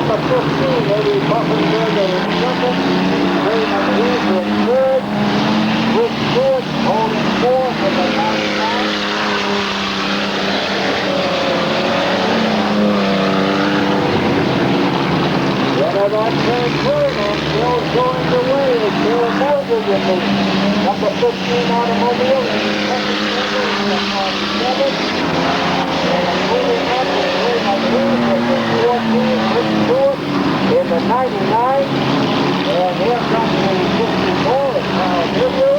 number 15, Eddie Buffenberger in second. Raymond Heath in third. Rick Stewart holding fourth in the 99. Runner that third turn and still going the way is Bill Moses in the number 15 automobile in the second number in the 47. And moving up is Raymond Heath in the 14, Rick Stewart in the 99. And here comes the 54 of Kyle Goodyear.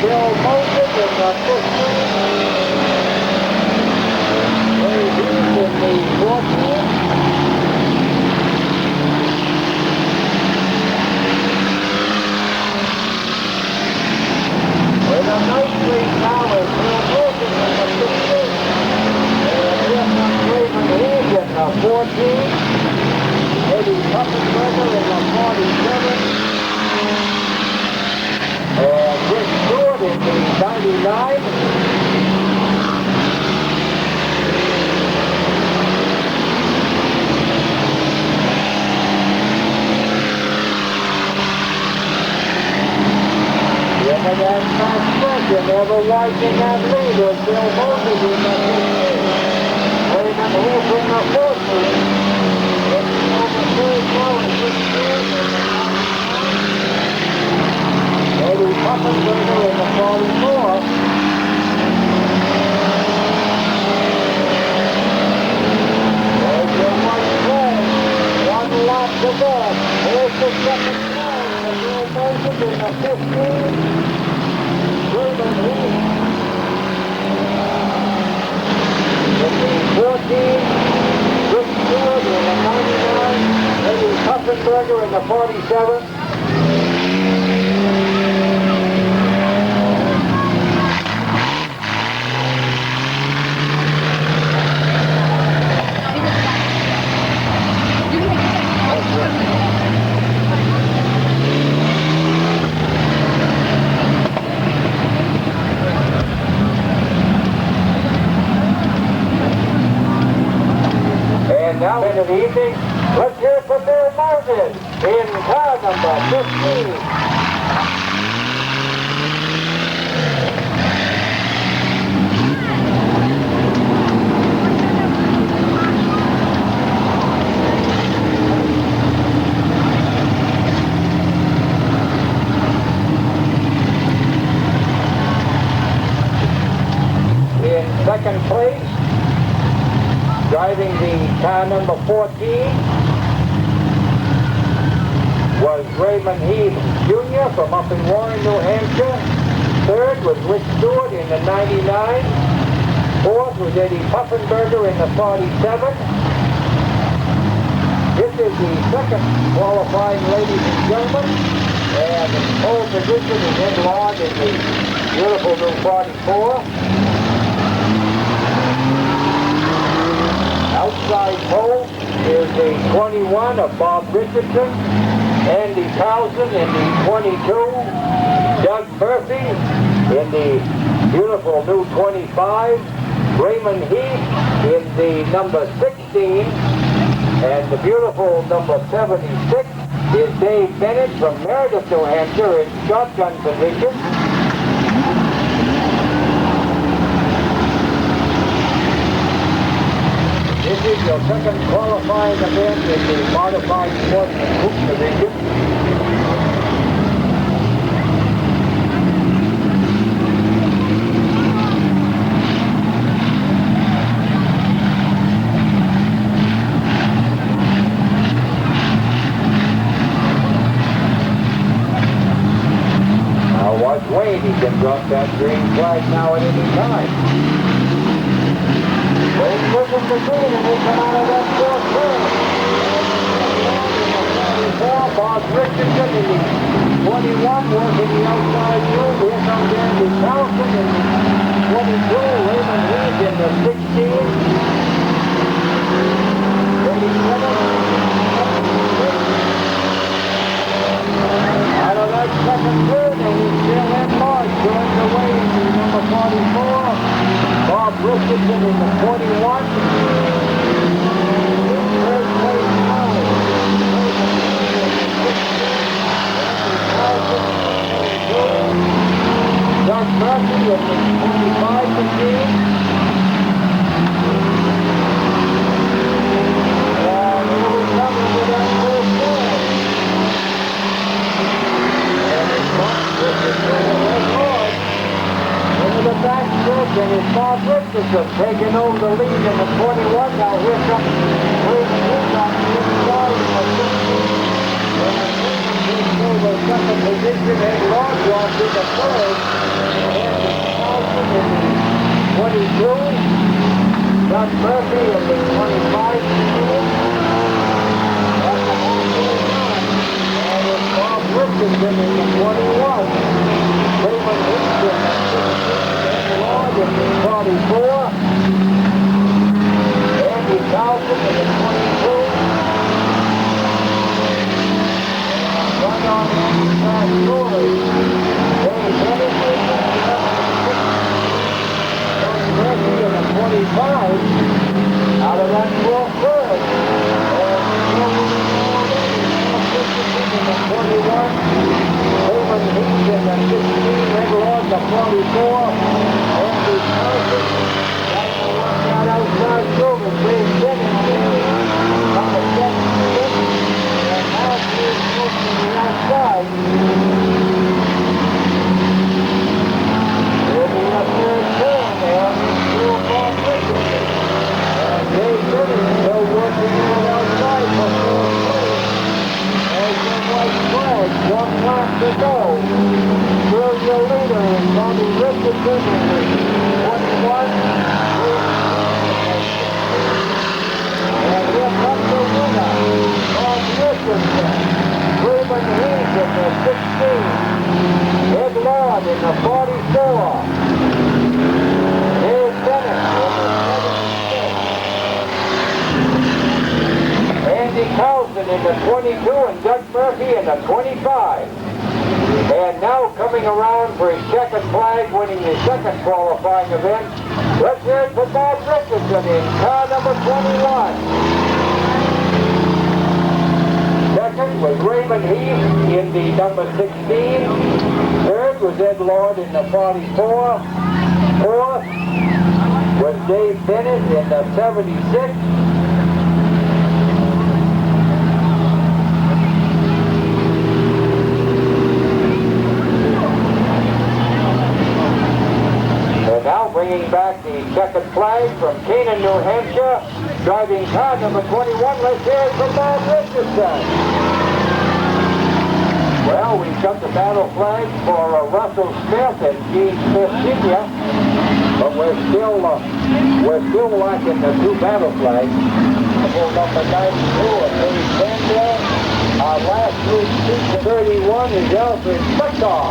Bill Moses in the 15. Ray Heath in the 14. With a nice lead now is Bill Moses in the 15. And here comes Raymond Heath in the 14. Eddie Puffenberger in the 47. And Rick Stewart in the 99. Remember that fast second, ever widening that lead was Bill Moses in the 15. Raymond Heath in the 14. Over third now is Rick Stewart in the 99. Eddie Puffenberger in the 44. There's your white flag. One lap to go. Here's the second flag. The Bill Moses in the 15. Raymond Heath in the 14. Rick Stewart in the 99. Eddie Puffenberger in the 47. Now, end of the evening, let's hear it for Bill Moses in car number 15. In second place, driving the car number 14 was Raymond Heath Jr. from up in Warren, New Hampshire. Third was Rick Stewart in the 99. Fourth was Eddie Puffenberger in the 47. This is the second qualifying, ladies and gentlemen. And the pole position is in log in the beautiful new 44. Outside pole is the 21 of Bob Richardson, Andy Towson in the 22, Doug Murphy in the beautiful new 25, Raymond Heath in the number 16, and the beautiful number 76 is Dave Bennett from Meredith, New Hampshire in shotgun position. This is your second qualifying event in the modified sportsman hoop division. Now watch Wayne, he can drop that green flag now at any time. Wayne looking to green and they come out of that fourth turn. Bob Richardson in the 21 working the outside room. Here comes Andy Towson in the 22. Raymond Heath in the 16. right, second, third, and it's still Ed Lord joins the way in the number 44. Bob Richardson in the 41. In third place, Doug Murphy in the 25 machine. And he was coming to that first turn. And it's Bob Richardson and Ed Lord into the back stretch, and it's Bob Richardson taking over the lead in the 21. Now here comes Raymond Heath on the inside in the 15. The second position, Ed Lord walked in the third, and the Carlson in the 22, Doug Murphy in the 25 position, that's the halfway line, and it's Bob Richardson in the 21, Raymond Heath in the 16, Ed Lord in the 44, Andy Carlson in the 22, right on the inside story. Dave Bennett in the 20 and the 25 out of that 12th third. And in the 21, Raymond Heath in the 16, Ed Lord the 44, Andy Carlson trying to work that outside shoulder. Dave Bennett on the 76, and now he's moving to the outside. Maybe a third turn there, still Bob Richardson. And Dave Bennett still working on the outside for fourth place. There's the white flag, 1 lap to go. Still your leader is Bobby Richardson in the 21. And here comes the winner, Bob Richardson. Raymond Heath in the 16. Ed Lord in the 44. Dave Bennett in the 76. Andy Carlson in the 22 and Doug Murphy in the 25. And now coming around for his second flag, winning his second qualifying event. Let's hear it for Bob Richardson in car number 21. Second was Raymond Heath in the number 16. Third was Ed Lord in the 44. Fourth was Dave Bennett in the 76. And now bringing back the second flag from Canaan, New Hampshire, driving car number 21. Let's hear it from Bob Richardson. Well, we've got the battle flag for Russell Smith and Gene Smith Sr., but we're still lacking the two battle flags. Number 92 of Dave Sandell. Our last week's 31 is Alfred Spector.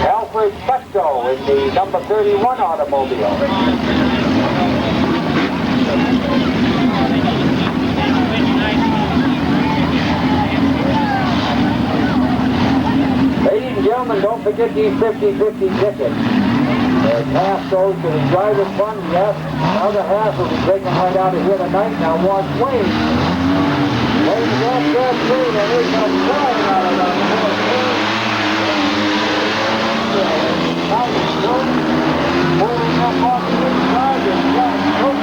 Alfred Spector in the number 31 automobile. Ladies and gentlemen, don't forget these 50-50 tickets. Half goes to the driver's fund, yes. The other half will be taken right out of here tonight. Now watch Wayne. Wayne's got that train and he's going to fly out of that fourth train. Pulling up off the inside is Jack Cook.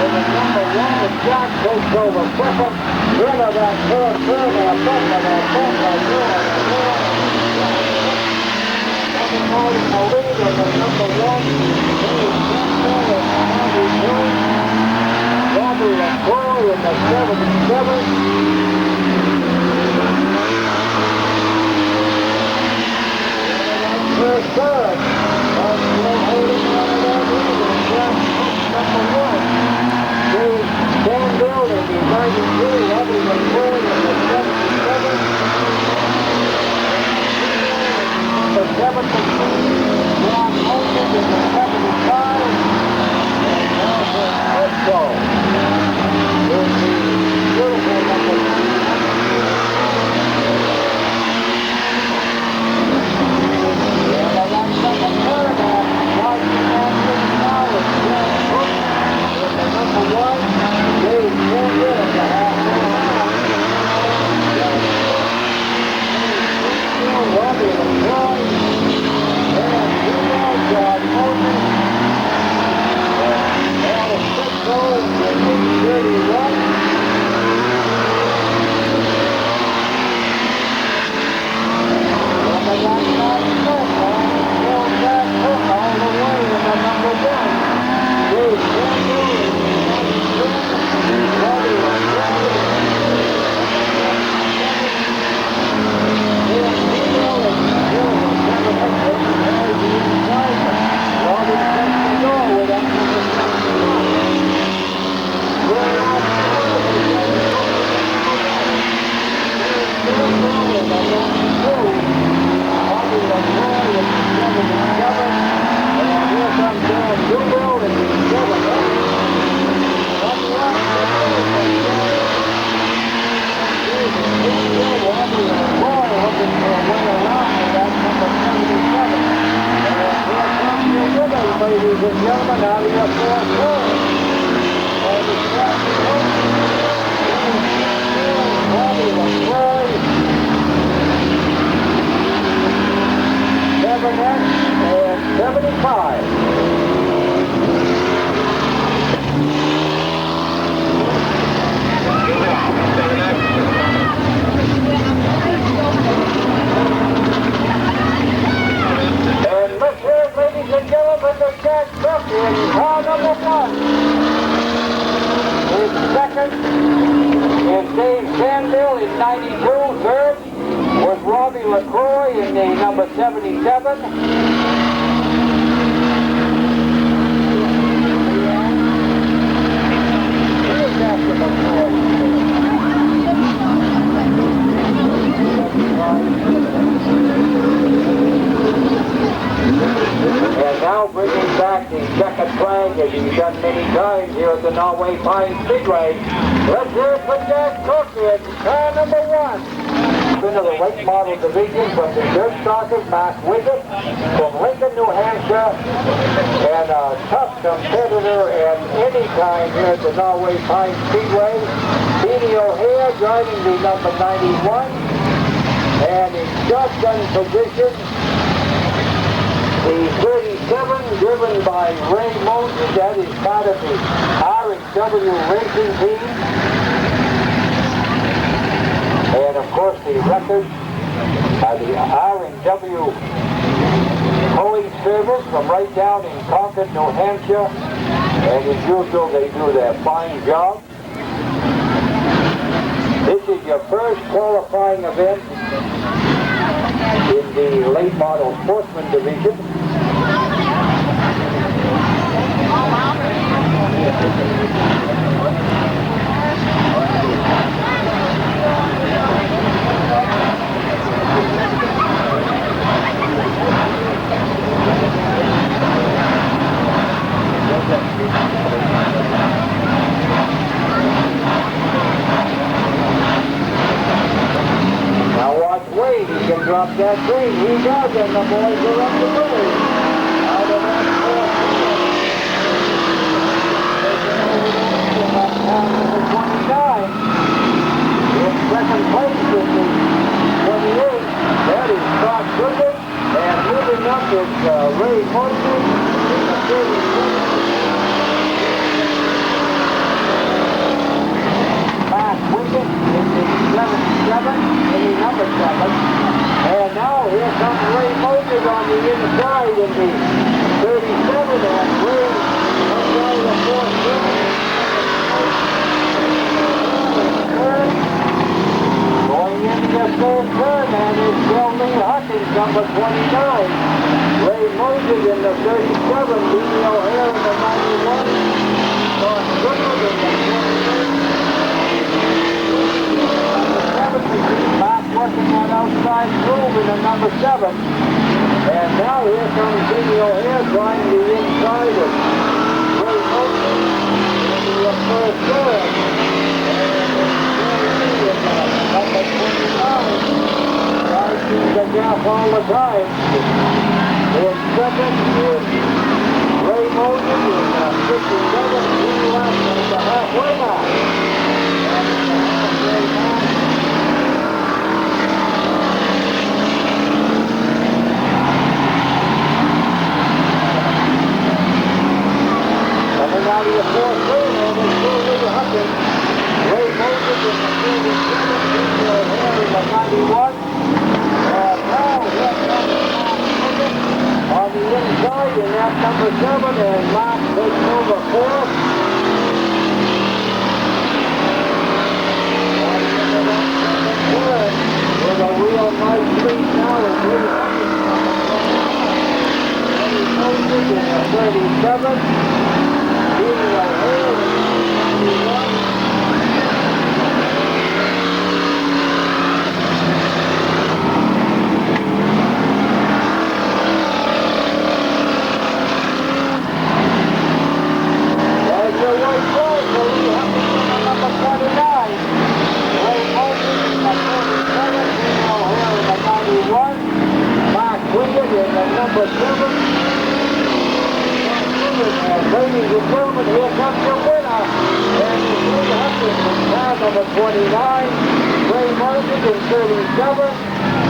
In the number 1 with Jack takes over second. Into that third turn and a bump of that bump right there. Coming out in the lead of the number 1. Dave Sandell and Andy Jones. Robbie LaCroix in the 77. First third. Still holding on to that lead is Jack Cook, number 1. Dave Sandell in the 92. Robbie LaCroix in the 77. The 7th machine, John Holden in the 75. And Alfred Spector Bobby LaCroix, and Juno John Moses, and Al Sitko in the 31. Ladies and gentlemen, out of your fourth floor. And the Bobby LaCroix, 7X and 75. And let's hear it, ladies and gentlemen, the Jack Cook in car number 1. In second is Dave Sandville in 92. Third was Robbie LaCroix in the number 77. And now bringing back the checkered flag as he's done many times here at the Norway Pine Speedway. Let's hear it for Jack Cook in car number 1. Into the late model division from the dirt stockers, Mark Wiggett from Lincoln, New Hampshire, and a tough competitor at any time here at the Norway Pine Speedway. Petey O'Hare driving the number 91, and in shotgun position, the 37 driven by Ray Moses. That is part of the R&W racing team. And of course the record by the R&W Police Service from right down in Concord, New Hampshire. And as usual, they do their fine job. This is your first qualifying event in the late model sportsman division. Now watch Wade, he can drop that green. He does, and the boys are up the way. Out of that fourth field. Taking over the 29. In second place is the 28. That is Scott Goodman. And moving up is Ray Moses in the 37. Mark Wiggett in the 77, in the number 7. And now here comes Ray Moses on the inside in the 37, and Ray comes out of the fourth field. Going into the third turn, and is Geraldine Huckins, number 29. Ray Moses in the 37, Petey O'Hare in the 91. Scott Goodman in the 28. Mark working that outside groove in the number 7. And now here comes Petey O'Hare trying the inside of Ray Moses into the first turn. And number 29 tries to the gap all the time. In second is Ray Moses in 57, 2 laps at the halfway mark. And in the halfway mark, 7, and Mark takes over 4th. With a real nice lead now at 300. In the 37. Beating O'Hare in the 21. There's your white flag for Lee Huffington on number 29. Ray Moulton in the 37. Beating O'Hare in the 91. Mark Wiggett in the number 7. And ladies and gentlemen, here comes your winner. And it's Lee Huffington in car number 29. Ray Moulton in 37.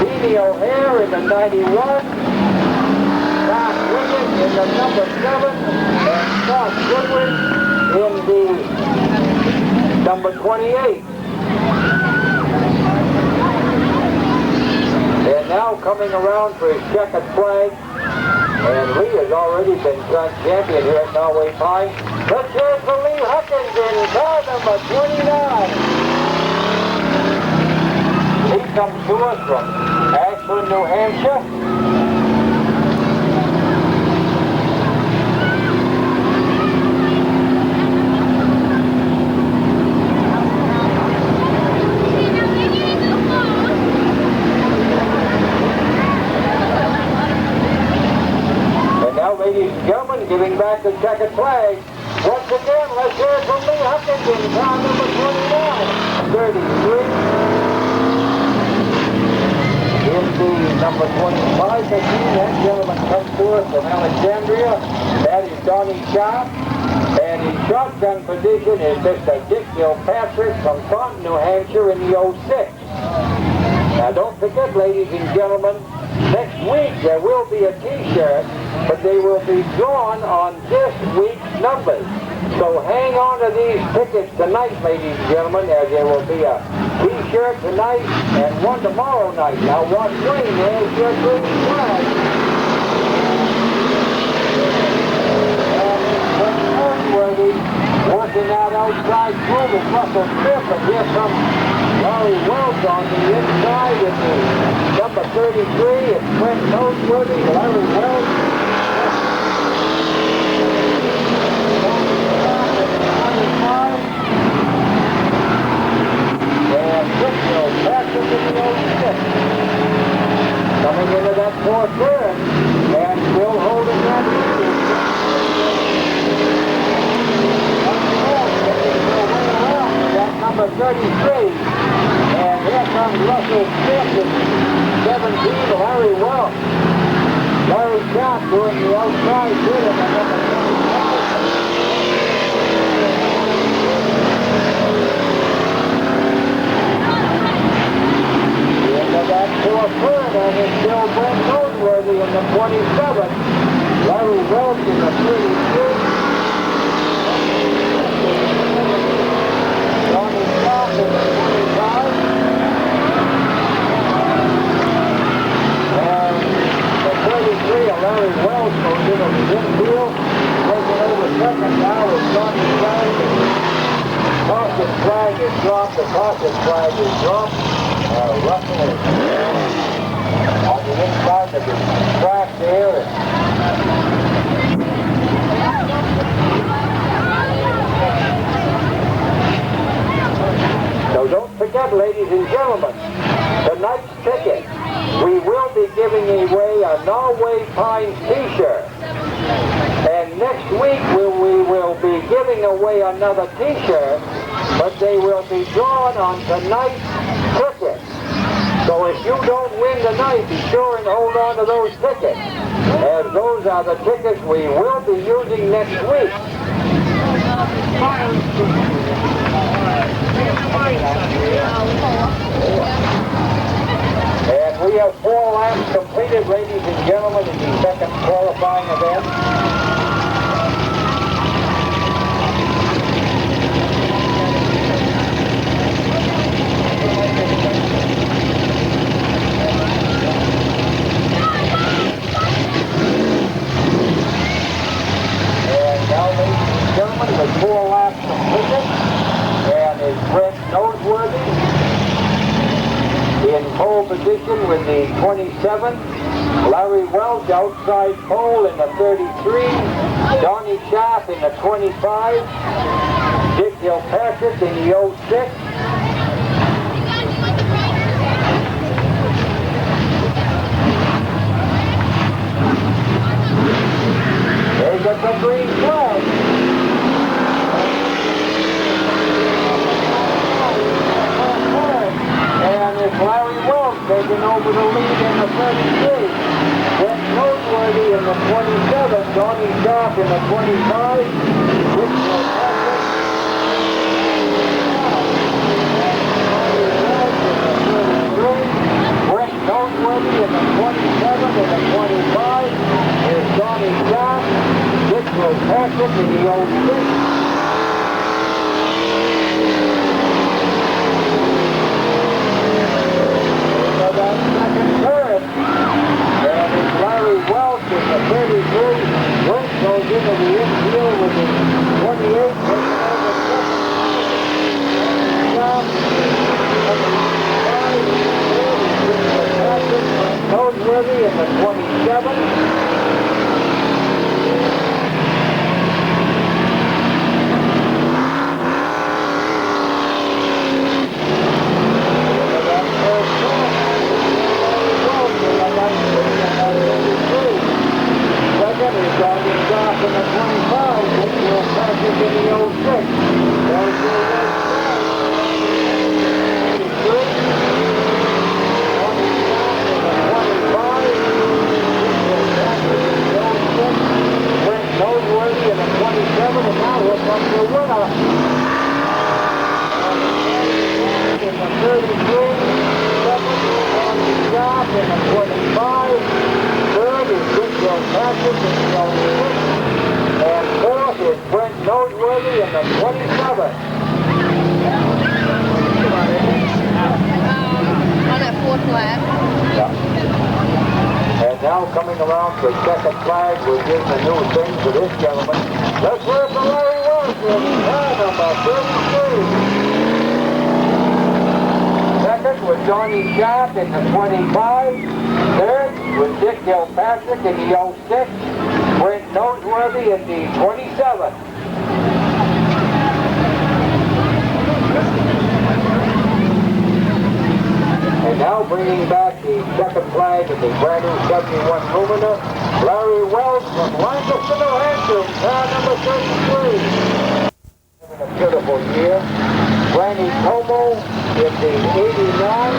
Beanie O'Hare in the 91. Mark Wiggett in the number 7. And Scott Goodwin in the number 28. And now coming around for his checkered flag. And Lee has already been crowned champion here at Norway Pine. Let's hear it for Lee Huffington in car number 29. He comes to us from Ashland, New Hampshire. Ladies and gentlemen, giving back the checkered flag. Once again, let's hear it from Lee Huffington, car number 29. 33. In the number 25 machine, that gentleman comes to us from Alexandria. That is Donnie Sharp. And in shotgun position is Mr. Dick Gilpatrick from Taunton, New Hampshire in the 06. Now don't forget, ladies and gentlemen, next week there will be a t-shirt, but they will be drawn on this week's numbers. So hang on to these tickets tonight, ladies and gentlemen, as there will be a t-shirt tonight and one tomorrow night. Now watch Wayne, there's your green flag. And it's Noteworthy working out outside through with Russell Smith, and here comes Larry Wells on the inside in the number 33. It's Trent Noteworthy, Larry Wells. And Dick Gilpatrick in the 06. Coming into that 4th turn, and still holding that lead. That number 33. And here comes Russell Smith in 17, Larry Wells. Larry Sharp doing the outside bid of the number 25. Into that 4th turn, and it's still Brent Noteworthy in the 27. Larry Wells in the 33. Donnie Sharp in the 25. And the 33 of Larry Wells goes into the infield. Taking over second now is Donnie Sharp. Caution flag is dropped. The caution flag is dropped. Russell is on the inside of the track there. So don't forget, ladies and gentlemen, tonight's ticket, we will be giving away a Norway Pines t-shirt. And next week we will be giving away another t-shirt, but they will be drawn on tonight's tickets. So if you don't win tonight, be sure and hold on to those tickets, as those are the tickets we will be using next week. And we have 4 laps completed, ladies and gentlemen, in the second qualifying event. the 27. Larry Welch outside pole in the 33. Donnie Sharp in the 25. Dick Kilpatrick in the 06. They got the green flag. And it's Larry Welch taking over the lead in the 33. Brett Noteworthy in the 27. Donnie Sharp in the 25. Dick Kilpatrick. Brett Noteworthy in the 27 and the 25. There's Donnie Sharp. Dick Kilpatrick in the 06. That second turn. And it's Larry Welch in the 33. Welch goes into the infield with the 28. Noteworthy in the 27. Second is Donnie Sharp in the 25. Dick Kilpatrick in the 06. Noteworthy in the 27, and now here comes the winner. In the 33, second is Donnie Sharp in the 25, third is Dick Kilpatrick in the 06, and fourth is Brent Noteworthy in the 27. On that fourth lap. Yeah. And now coming around for second flag, we're giving a new thing to this gentleman. Let's hear from Larry Welch in car number 33. Second was Donnie Sharp in the 25. Third was Dick Kilpatrick in the 06. Brent Noteworthy in the 27. And now bringing back the second flag of the brand new 71 Lumina, Larry Welch from Lancaster, New Hampshire, car number 33. Having a beautiful year. Granny Como in the 89.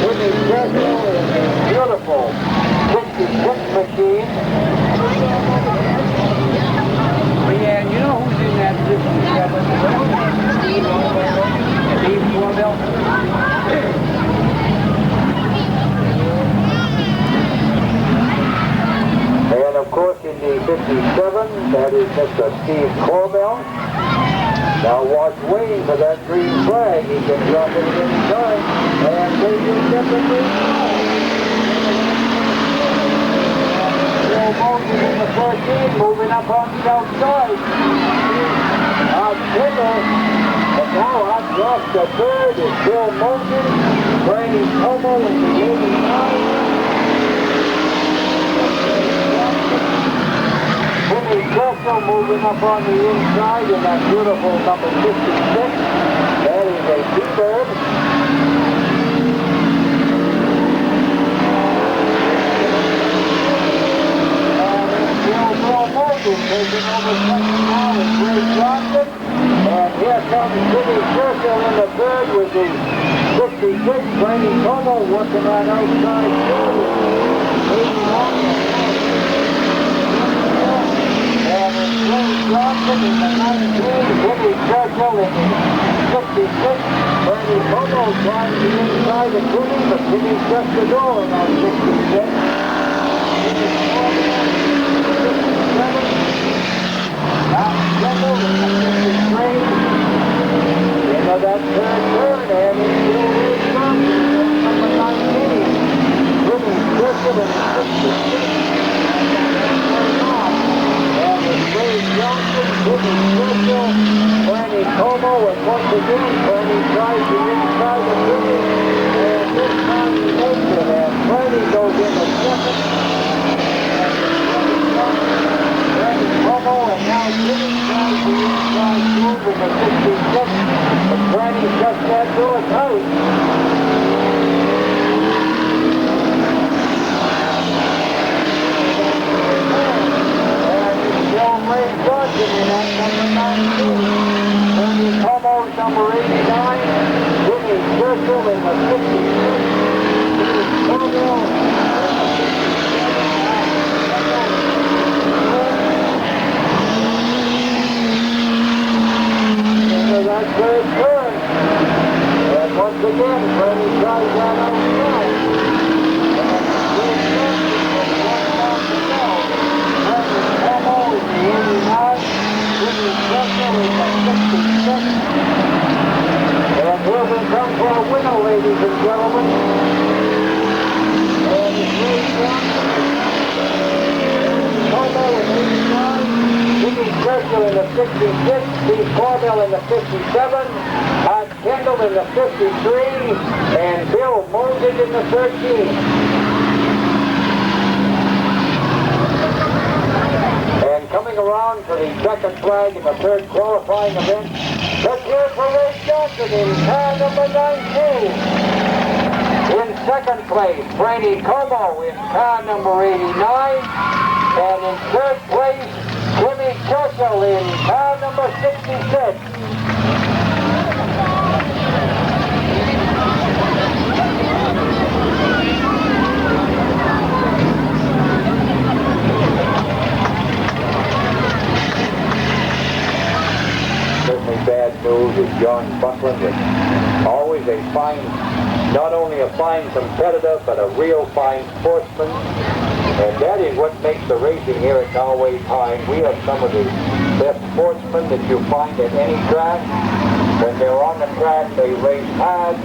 Jimmy Churchill in the beautiful 66 machine. Yeah, you know who's in that 67? Steve Corbell. And of course in the 57, that is Mr. Steve Corbell. Now watch waiting for that green flag. He can drop it at any time. And they just get the green flag. Bill Mosley in the 13, moving up on the outside. Trigger. And now across the third is Bill Mosley. Granny Como in the 89. Jimmy Churchill moving up on the inside in that beautiful number 56. That is a T-bird. And it's Bill Morgan taking over second now with Ray Johnson. And here comes Jimmy Churchill in the third with the 56. Granny Como working on outside too. 81. And it's Ray Johnson in the 19, Jimmy Churchill in the 66. Bernie Como trying to inside the Jimmy, but Jimmy shuts the door in that 66. Now Kendall in the 53. Into that third turn, and it's still Ray Johnson in number 19. Jimmy Churchill in the 66. Ray Johnson, Jimmy Churchill, Bernie Como, and once again, Bernie tries to inside the Jimmy, and this Daniel in the 56, Steve Cornell in the 57, Todd Kendall in the 53, and Bill Moses in the 13. And coming around for the second flag in the third qualifying event, let's hear for Ray Johnson in car number 19. In second place, Franny Como in car number 89. And in third place, Timmy Churchill in car number 66. Certainly bad news is John Buckland was always a fine, not only a fine competitor, but a real fine sportsman. And that is what makes the racing here at Galway Pine. We have some of the best sportsmen that you find at any track. When they're on the track, they race hard,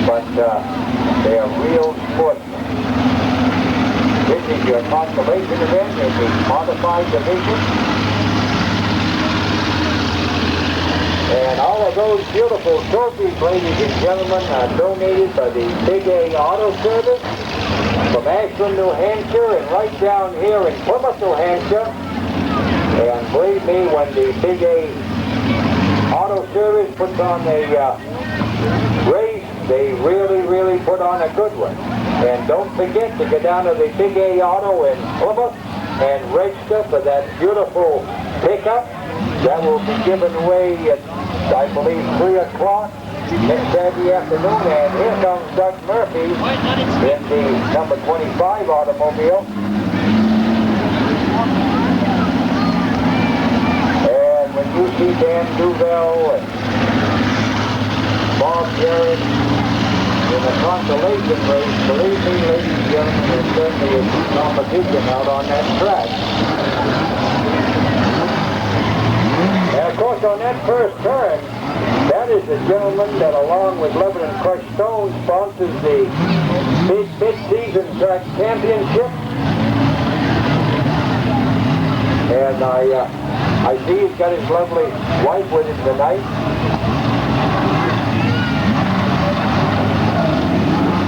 but they are real sportsmen. This is your consolation event in the modified division. And all of those beautiful trophies, ladies and gentlemen, are donated by the Big A Auto Service from Ashland, New Hampshire, and right down here in Plymouth, New Hampshire. And believe me, when the Big A Auto Service puts on a race, they really put on a good one. And don't forget to go down to the Big A Auto in Plymouth and register for that beautiful pickup. That will be given away at, I believe, 3 o'clock next Saturday afternoon. And here comes Doug Murphy in the number 25 automobile. And when you see Dan Duvel and Bob Jarrett in the consolation race, believe me, ladies and gentlemen, there's certainly a good competition out on that track. And of course, on that first turn, that is the gentleman that, along with Lebanon Crushed Stone, sponsors the mid-season track championship. And I see he's got his lovely wife with him tonight.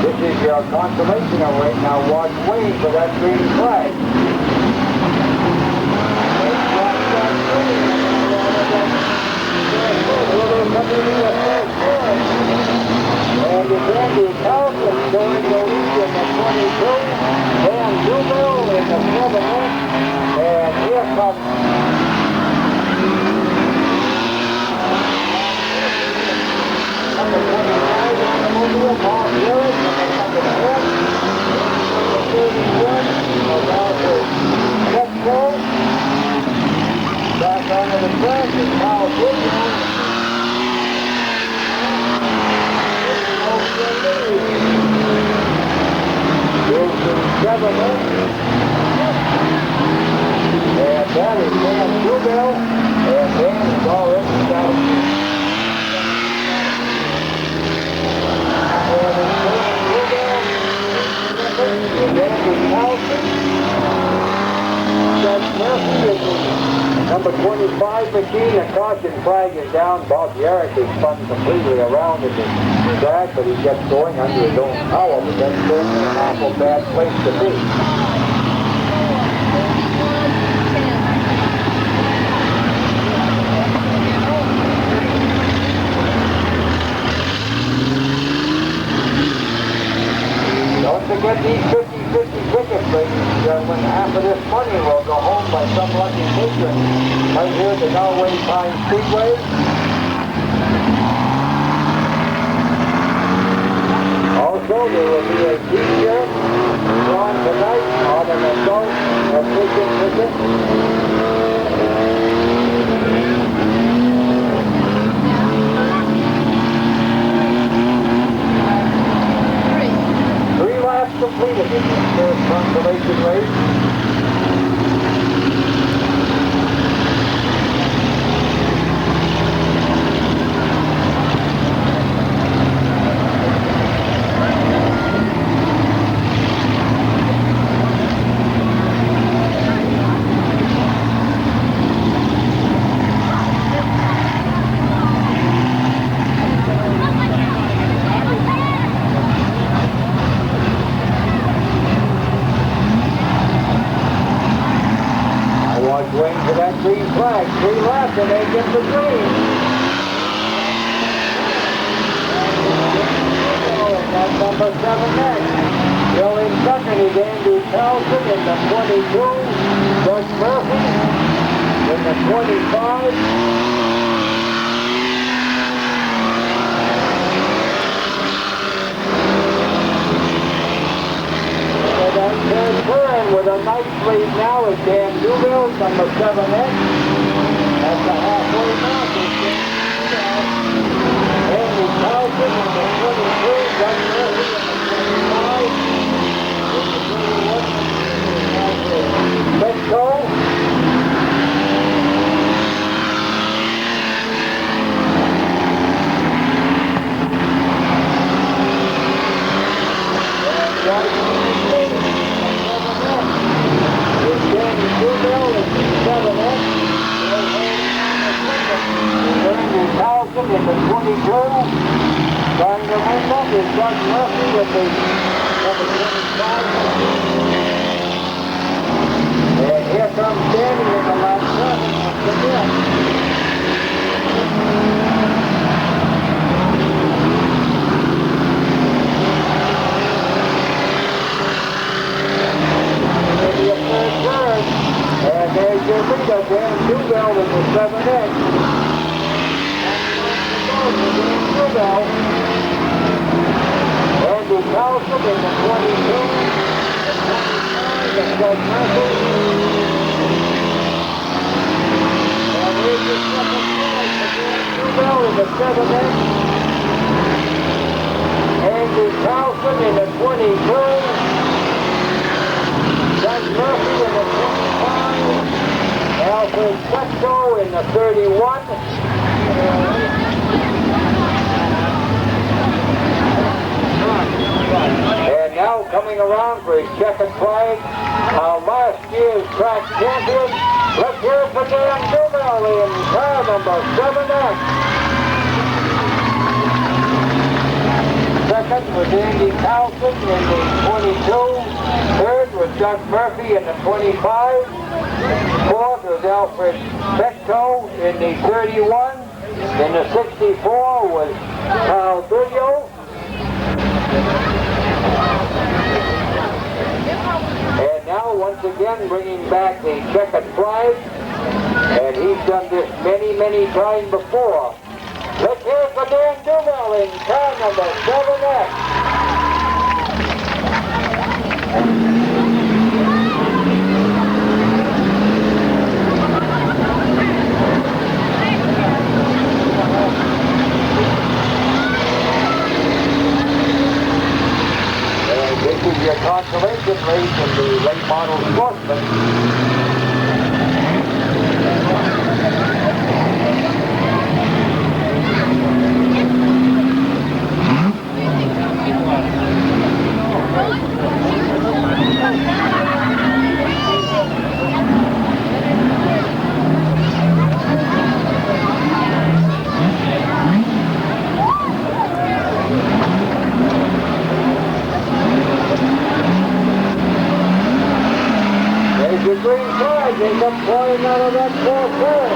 This is your consolation right now. Watch waiting for that green flag. And it's Andy Carlson going to lead in the 22, Dan Duvel in the 7th, and here comes number 25 on the mobile, Bob Jarrett, number 10, number 31, Roger Petco. Back onto the track is Kyle Goodman. Here's the 7th. And that is Dan Duvel. And Dan is already down. And it's Dan Duvel. And Andy Carlson. Doug Murphy is the number 25 machine. The caution flag is down. Bob Yarrick is spun completely around in the track, but he gets going under his own power, but that's certainly an awful bad place to be. Don't forget these 50-50 tickets, ladies and gentlemen. Half of this money will go home by some lucky patron right here at the Galway Pine Speedway. Also, there will be a t-shirt drawn tonight on an adult admission ticket. Completed in this first consolation race. to make it the green. That's number 7 next. Still in second is Andy Carlson in the 22. Doug Murphy in the 25. And that third turn with a nice lead now is Dan Duville, number 7X. That's the halfway mark. Andy Carlson in the 22. Doug Murphy in the 25. Let's go. In the 22, trying to win up is Doug Murphy with the number 25. And here comes Danny in the last 7 once again. Maybe a third turn. And there's your leader, Dan Duville in the 7X. Andy Carlson in the 22, the 25, and Doug Murphy. And here's your second place again, Duville in the 7X. Andy Carlson in the 22, Doug Murphy in the 25, Alfred Petco in the 31. And now coming around for his checkered flag, last year's track champion. Let's hear it for Dan Duville in car number 7X. Second was Andy Carlson in the 22. Third was Doug Murphy in the 25. Fourth was Alfred Petco in the 31. In the 64 was Carl Duglio. And now once again bringing back the checkered flag, and he's done this many, many times before. Let's hear it for Dan Duville in car number 7X. This is your consolation race in the late model sportsman. The green flag, they come flying out of that fourth turn.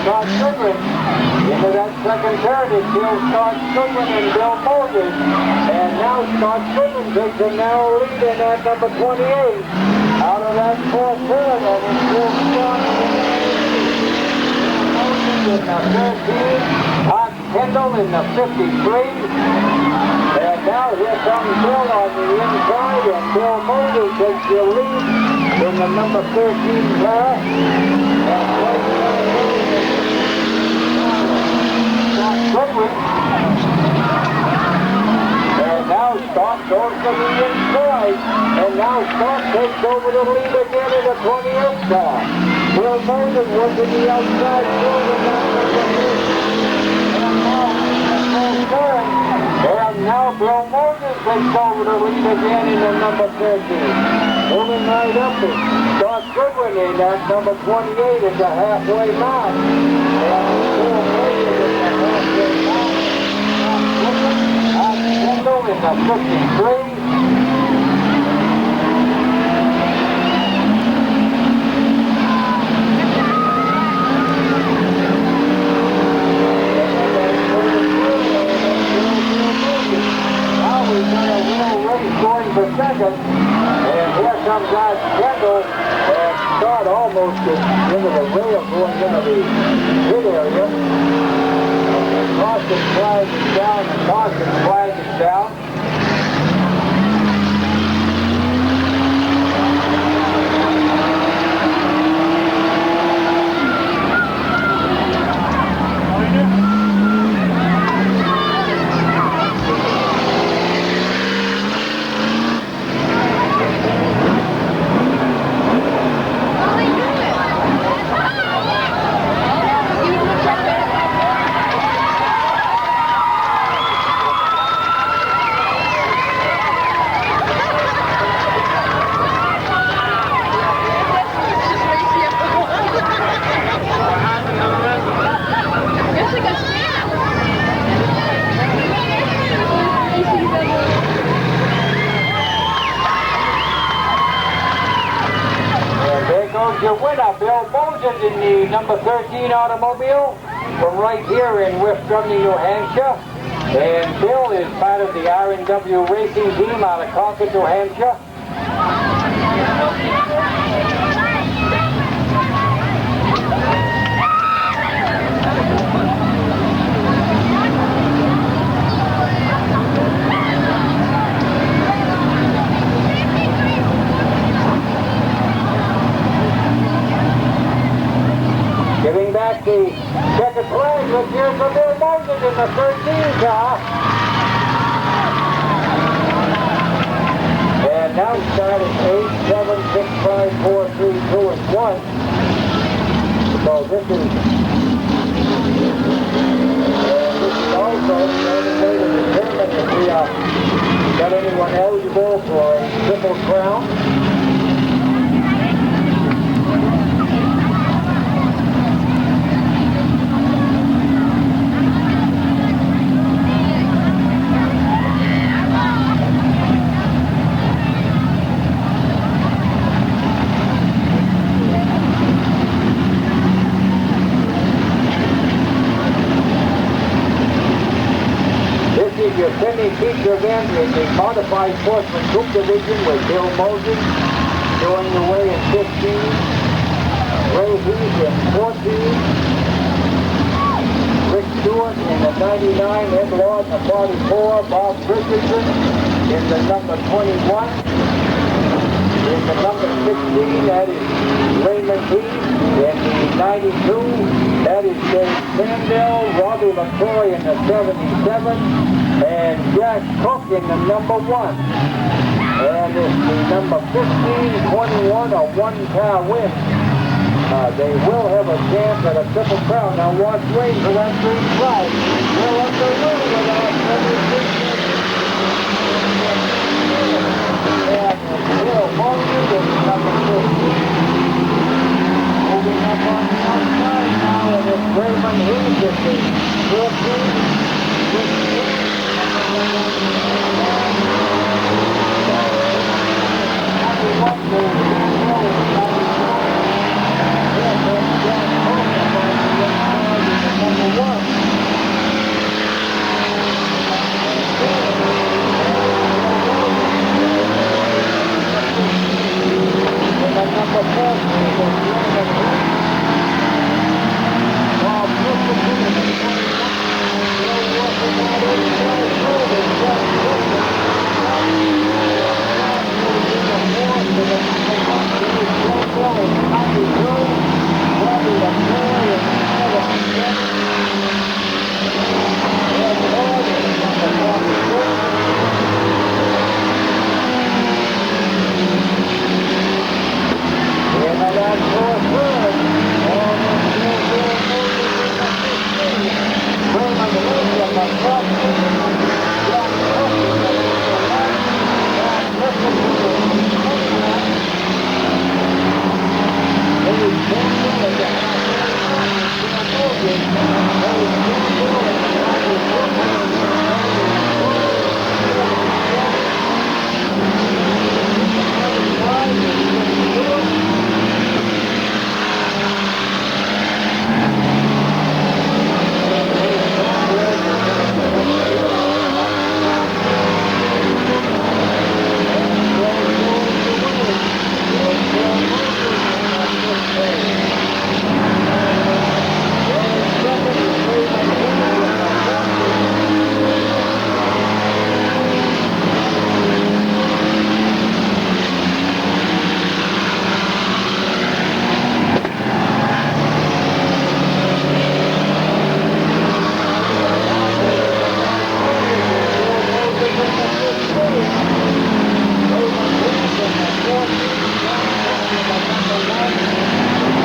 Scott Goodwin into that second turn. It's still Scott Goodwin and Bill Moses. And now Scott Goodwin takes a narrow lead in that number 28. Out of that fourth turn, and it's still Scott Moses in the 13. Todd Kendall in the 53. And now here comes Bill on the inside, and Bill Moses takes the lead in the number 13 car. And now Scott goes to the inside, and now Scott takes over the lead again in the 28th car. Bill Moses was in the outside field, and now Bill Moses takes over the lead again in the number 13. Moving right up is Scott Goodwin in that number 28 at the halfway mark. And Bill Moses in the halfway mark. Scott Kendall in the 53. second. And here comes Art Kendall and start almost into the rail going into the pit area. And caution flag is down, and caution flag is down. Your winner, Bill Moses, in the number 13 automobile from right here in West Drumney, New Hampshire. And Bill is part of the R&W racing team out of Concord, New Hampshire. Giving back the checkered flag, let's hear from Bill Moses in the 13 car. And now starting 8, 7, 6, 5, 4, 3, 2, and 1. So this is also the only way to determine if we got anyone eligible for a Triple Crown. Your semi-feature event in the Modified Sportsman Coupe Division with Bill Moses showing the way in 15, Ray Heath in 14, Rick Stewart in the 99, Ed Lord in the 44, Bob Richardson in the number 21, in the number 16, that is Raymond Heath, in the 92, that is Dave Sandell, Robbie LaCroix in the 77, and Jack Cook in the number 1. And it's the number 15, 21, a one-car win. They will have a chance at a Triple Crown. Now watch Wayne for that green flag. They're underway with our and Bill Moses is number 15. Moving up on the outside now, and it's Raymond Heath in the 14.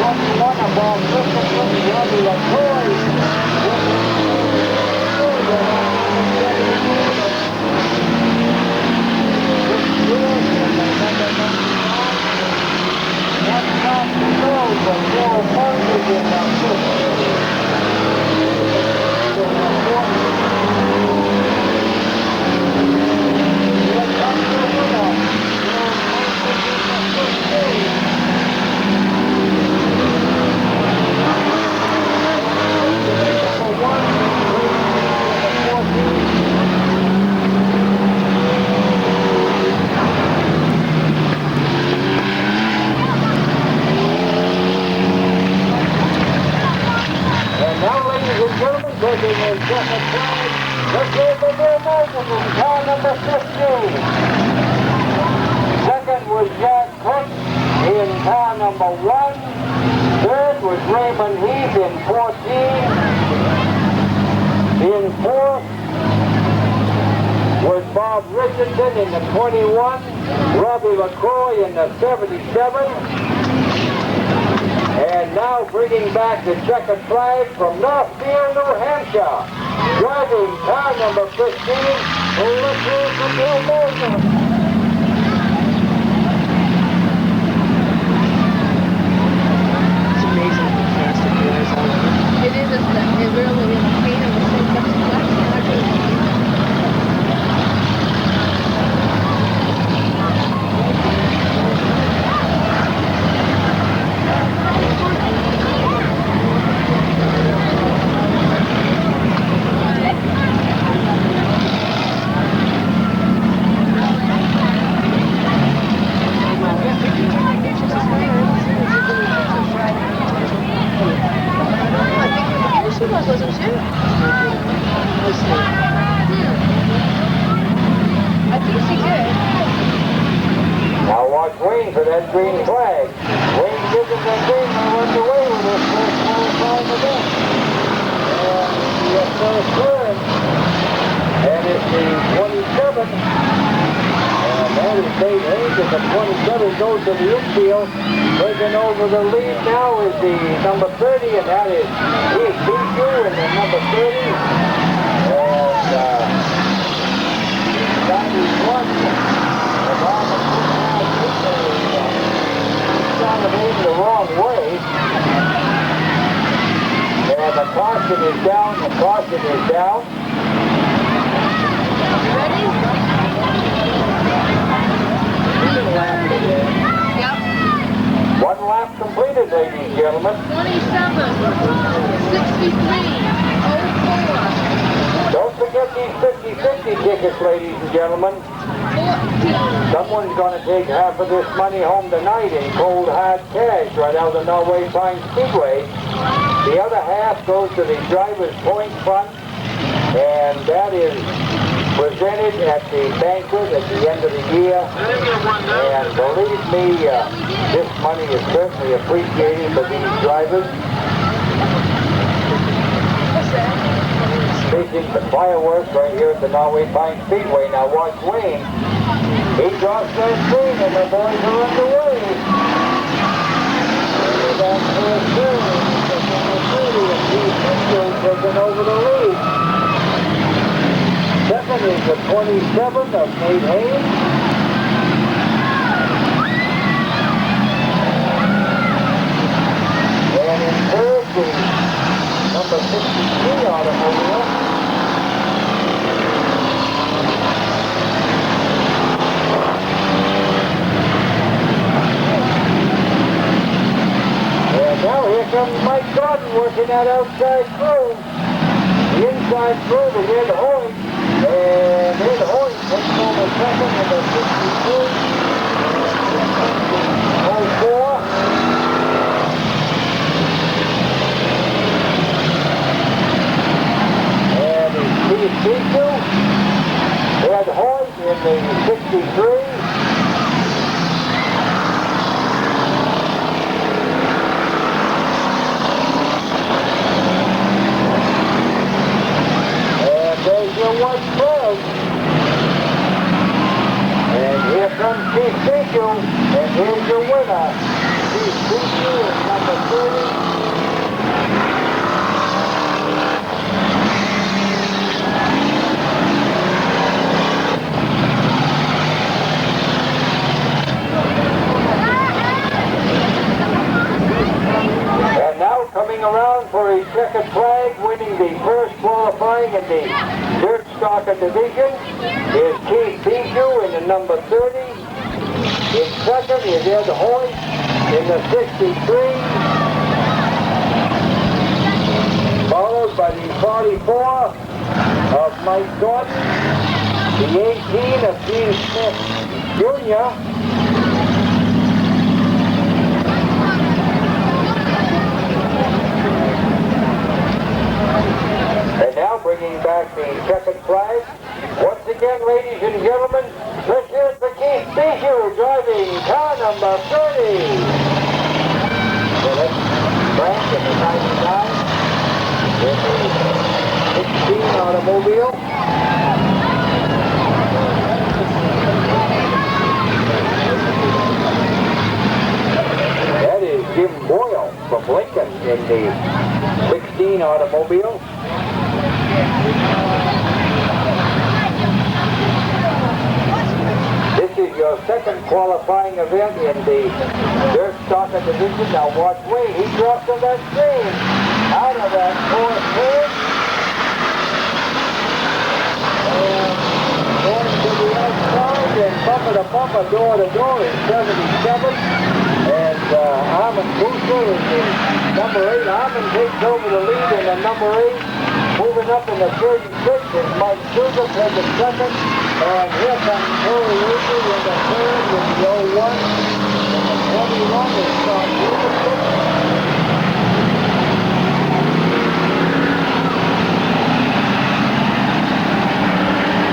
21 above Richardson, Robbie LaCroix. Car number 15. Second was Jack Cook in car number 1. Third was Raymond Heath in 14. In fourth was Bob Richardson in the 21. Robbie LaCroix in the 77. And now bringing back the checkered flag from Northfield, New Hampshire. Driving car number 15, Olivia from Bill Morgan. It's amazing how fast it flies out. It is, isn't it? It really is. Pain in the same wasn't she? I think she did. Now watch Wayne for that green flag. Wayne gives him that green and runs away with this first qualifying event. And the first turn. And it's the 27. And that is Nate Hayes, and the 27 goes to the infield. Taking over the lead now is the number 30, and that is Keith Bishu in the number 30. And 91, the Robert is the wrong way. And the caution is down, the caution is down. Ready? Yep. One lap completed, ladies and gentlemen. 27, 63, 04, Don't forget these 50-50 tickets, ladies and gentlemen. 14. Someone's going to take half of this money home tonight in cold hard cash right out of Norway Pine Speedway. The other half goes to the driver's point fund, and that is presented at the banquet at the end of the year. And believe me, this money is certainly appreciated by these drivers. Speaking the fireworks right here at the Norway Pine Speedway. Now watch Wayne. He drops that screen and the boys are underway. That's first turn. And Keith Bishu taking over the lead. Second is the 27 of Nate Hayes. And in third, the number 63 automobile. And now here comes Mike Gordon working that outside through. The inside through to Ed Hoyt. And Ed Hoyt takes over second with a 62.04. And it's Keith Bishu. Ed Hoyt in the 63. There's your white flag. And here comes Keith Bishu, and here's your winner. Keith Bishu is number 30. And now coming around for his second flag, winning the first qualifying in the dirt stocker division is Keith Bijou in the number 30. In second is Ed Hoyt in the 63. Followed by the 44 of Mike Gordon, the 18 of Gene Smith Jr., and now bringing back the second flag. Once again, ladies and gentlemen, let's hear it for Keith Bijou driving car number 30. Philip Brandt in the 99 in the 16 automobile. That is Jim Boyle from Lincoln in the 16 automobile. This is your second qualifying event in the dirt stocker division. Now watch Wayne, he drops on that screen. Out of that fourth turn. Going to the outside and bumper to bumper, door to door in 77. And Armand Boucher is the number 8. Armand takes over the lead in the number 8. Moving up in the 36 is Mike Sugar in the second. And here comes Corey Avery in the third with the 01. And the 21 is Scott Peterson.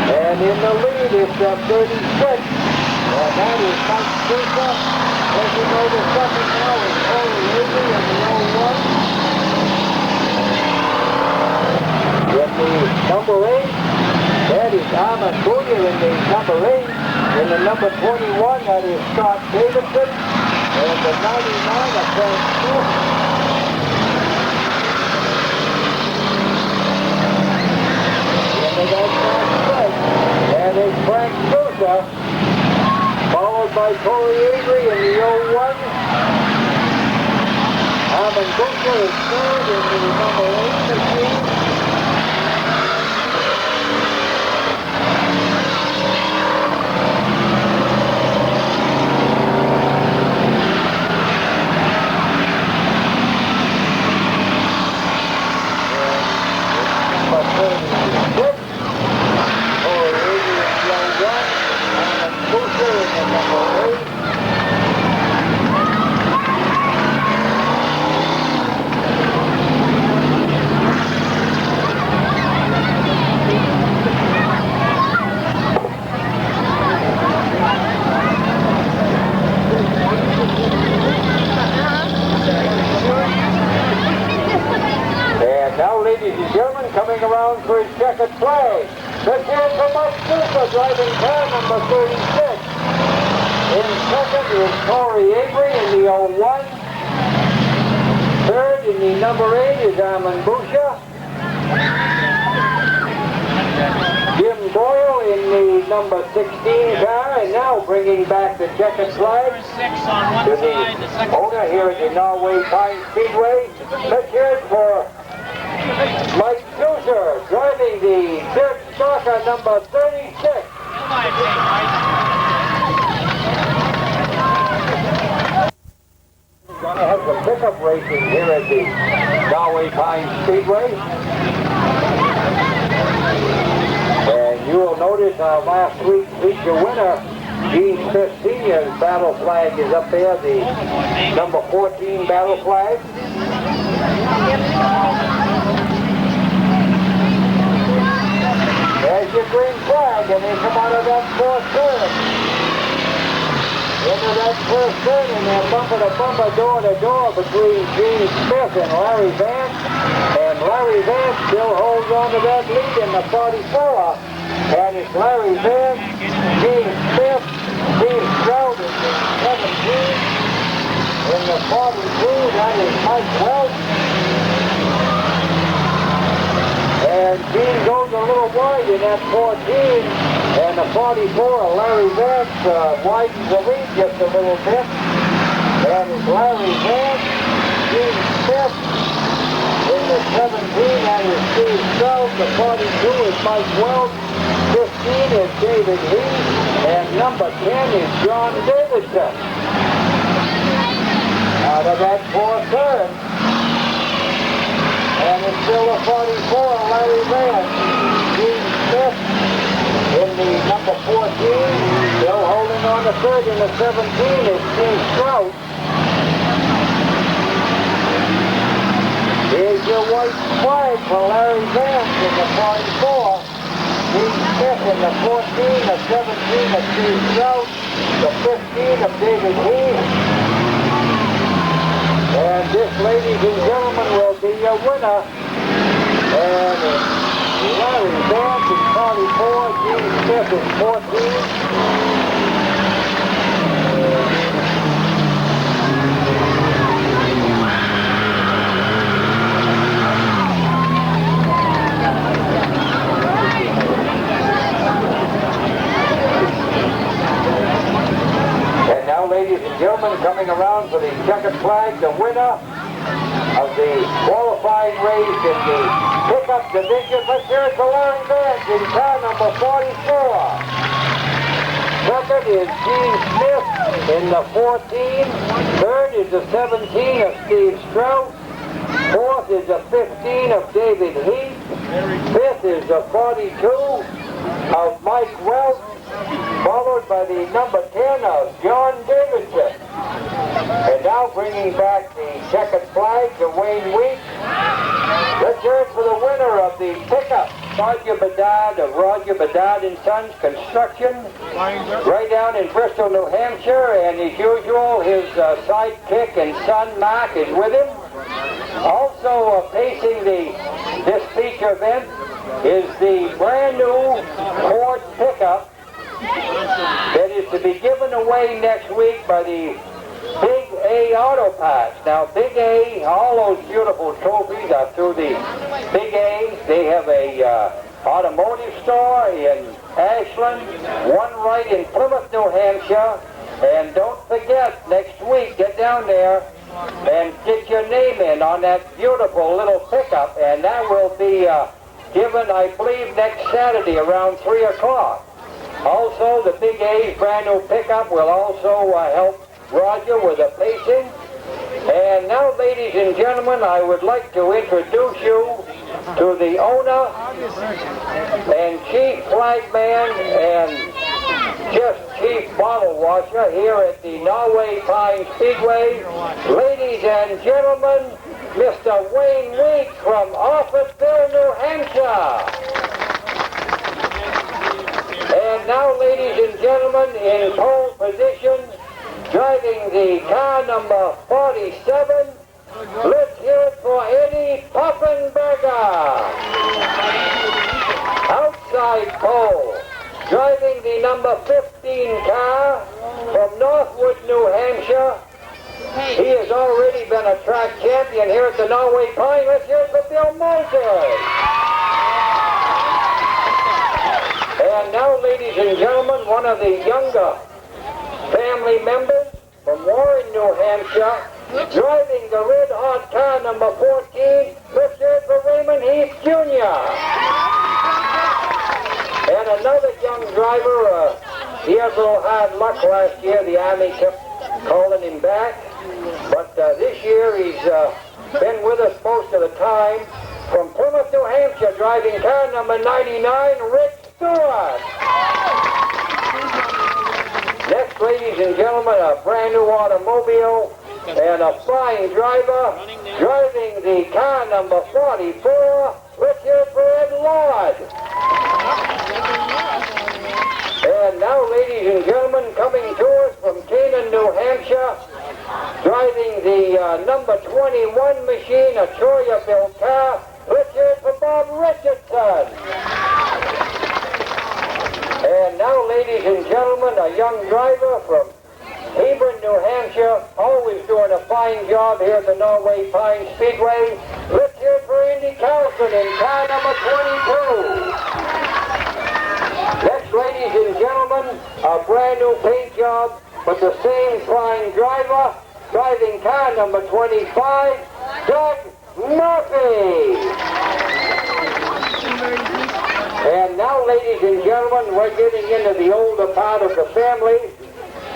And in the lead is the 36. And that is Mike Sugar. Taking over second now is Corey Avery in the 01. In the number 8, that is Armand Boucher in the number 8. In the number 21, that is Scott Davidson. And the 99 of Frank Smith. And they got Frank Smith. And it's Frank Sousa, followed by Corey Avery in the 01. Armand Boucher is third in the number 8 machine. Coming around for his second flag. Let's hear it from Mike Sousa driving car number 36. In second is Corey Avery in the 01. Third in the number 8 is Armand Boucher. Jim Boyle in the number 16 car, and now bringing back the checkered flag to the owner here at the Norway Pine Speedway. Let's hear it for Mike Sousa driving the dirt stocker number 36. We're going to have some pickup racing here at the Norway Pine Speedway. And you will notice our last week's feature winner, Gene Smith Sr.'s battle flag is up there, the number 14 battle flag. There's your green flag, and they come out of that fourth turn. Into that first turn, and they're bumper to bumper, door to door between Gene Smith and Larry Vance. And Larry Vance still holds on to that lead in the 44. And it's Larry Vance, Gene Smith, Steve Stroud in the 17. In the 42, that is Mike Welch. And Gene goes a little wide in that 14. And the 44, Larry Vance, widens the lead just a little bit. And it's Larry Vance, Gene Smith in the 17, that is Steve Stroud. The 42 is Mike Welch. 15 is David Heath. And number 10 is John Davidson. Out of that 4th turn. And it's still a 44, Larry Vance. Gene Smith in the number 14. Still holding on the 3rd in the 17 is Steve Stroud. Here's your white flag for Larry Vance in the 44. Gene Smith in the 14, the 17 of Steve Stroud, the 15 of David Heath. And this, ladies and gentlemen, will be your winner. And Larry Vance is 44, Gene Smith is 14. And now, ladies and gentlemen, coming around for the checkered flag, the winner of the qualifying race in the pickup division. Let's hear it for Larry Vance in car number 44. Second is Gene Smith in the 14. Third is the 17 of Steve Stroud. Fourth is the 15 of David Heath. Fifth is the 42 of Mike Welch, followed by the number 10 of John Davidson. And now bringing back the checkered flag to Wayne Weeks. Let's hear it for the winner of the pickup, Roger Bedard of Roger Bedard and Sons Construction, right down in Bristol, New Hampshire. And as usual, his sidekick and son Mark is with him. Also pacing this feature event is the brand new Ford pickup that is to be given away next week by the Big A Auto Parts. Now, Big A, all those beautiful trophies are through the Big A. They have a automotive store in Ashland, one right in Plymouth, New Hampshire. And don't forget, next week, get down there and get your name in on that beautiful little pickup. And that will be given, I believe, next Saturday around 3 o'clock. Also, the Big A's brand new pickup will also help Roger with the pacing. And now, ladies and gentlemen, I would like to introduce you to the owner and chief flagman and just chief bottle washer here at the Norway Pine Speedway. Ladies and gentlemen, Mr. Wayne Weeks from Orfordville, New Hampshire. And now, ladies and gentlemen, in pole position, driving the car number 47, let's hear it for Eddie Poffenberger. Outside pole, driving the number 15 car from Northwood, New Hampshire. He has already been a track champion here at the Norway Pine. Let's hear it for Bill Moses. And now, ladies and gentlemen, one of the younger family members from Warren, New Hampshire, driving the red hot car number 14, let's hear it for Raymond Heath Jr. And another young driver, he had a little hard luck last year. The Army kept calling him back. But this year he's been with us most of the time. From Plymouth, New Hampshire, driving car number 99, Rick Stewart. Next, ladies and gentlemen, a brand new automobile and a flying driver driving the car number 44. Let's hear it for Ed Lord. And now, ladies and gentlemen, coming to us from Canaan, New Hampshire, driving the number 21 machine, a Troyer-built car. Let's hear it for Bob Richardson. And now, ladies and gentlemen, a young driver from Hebron, New Hampshire, always doing a fine job here at the Norway Pine Speedway. Let's hear it for Andy Carlson in car number 22. Next, ladies and gentlemen, a brand new paint job, but the same fine driver, driving car number 25, Doug Murphy. And now, ladies and gentlemen, we're getting into the older part of the family.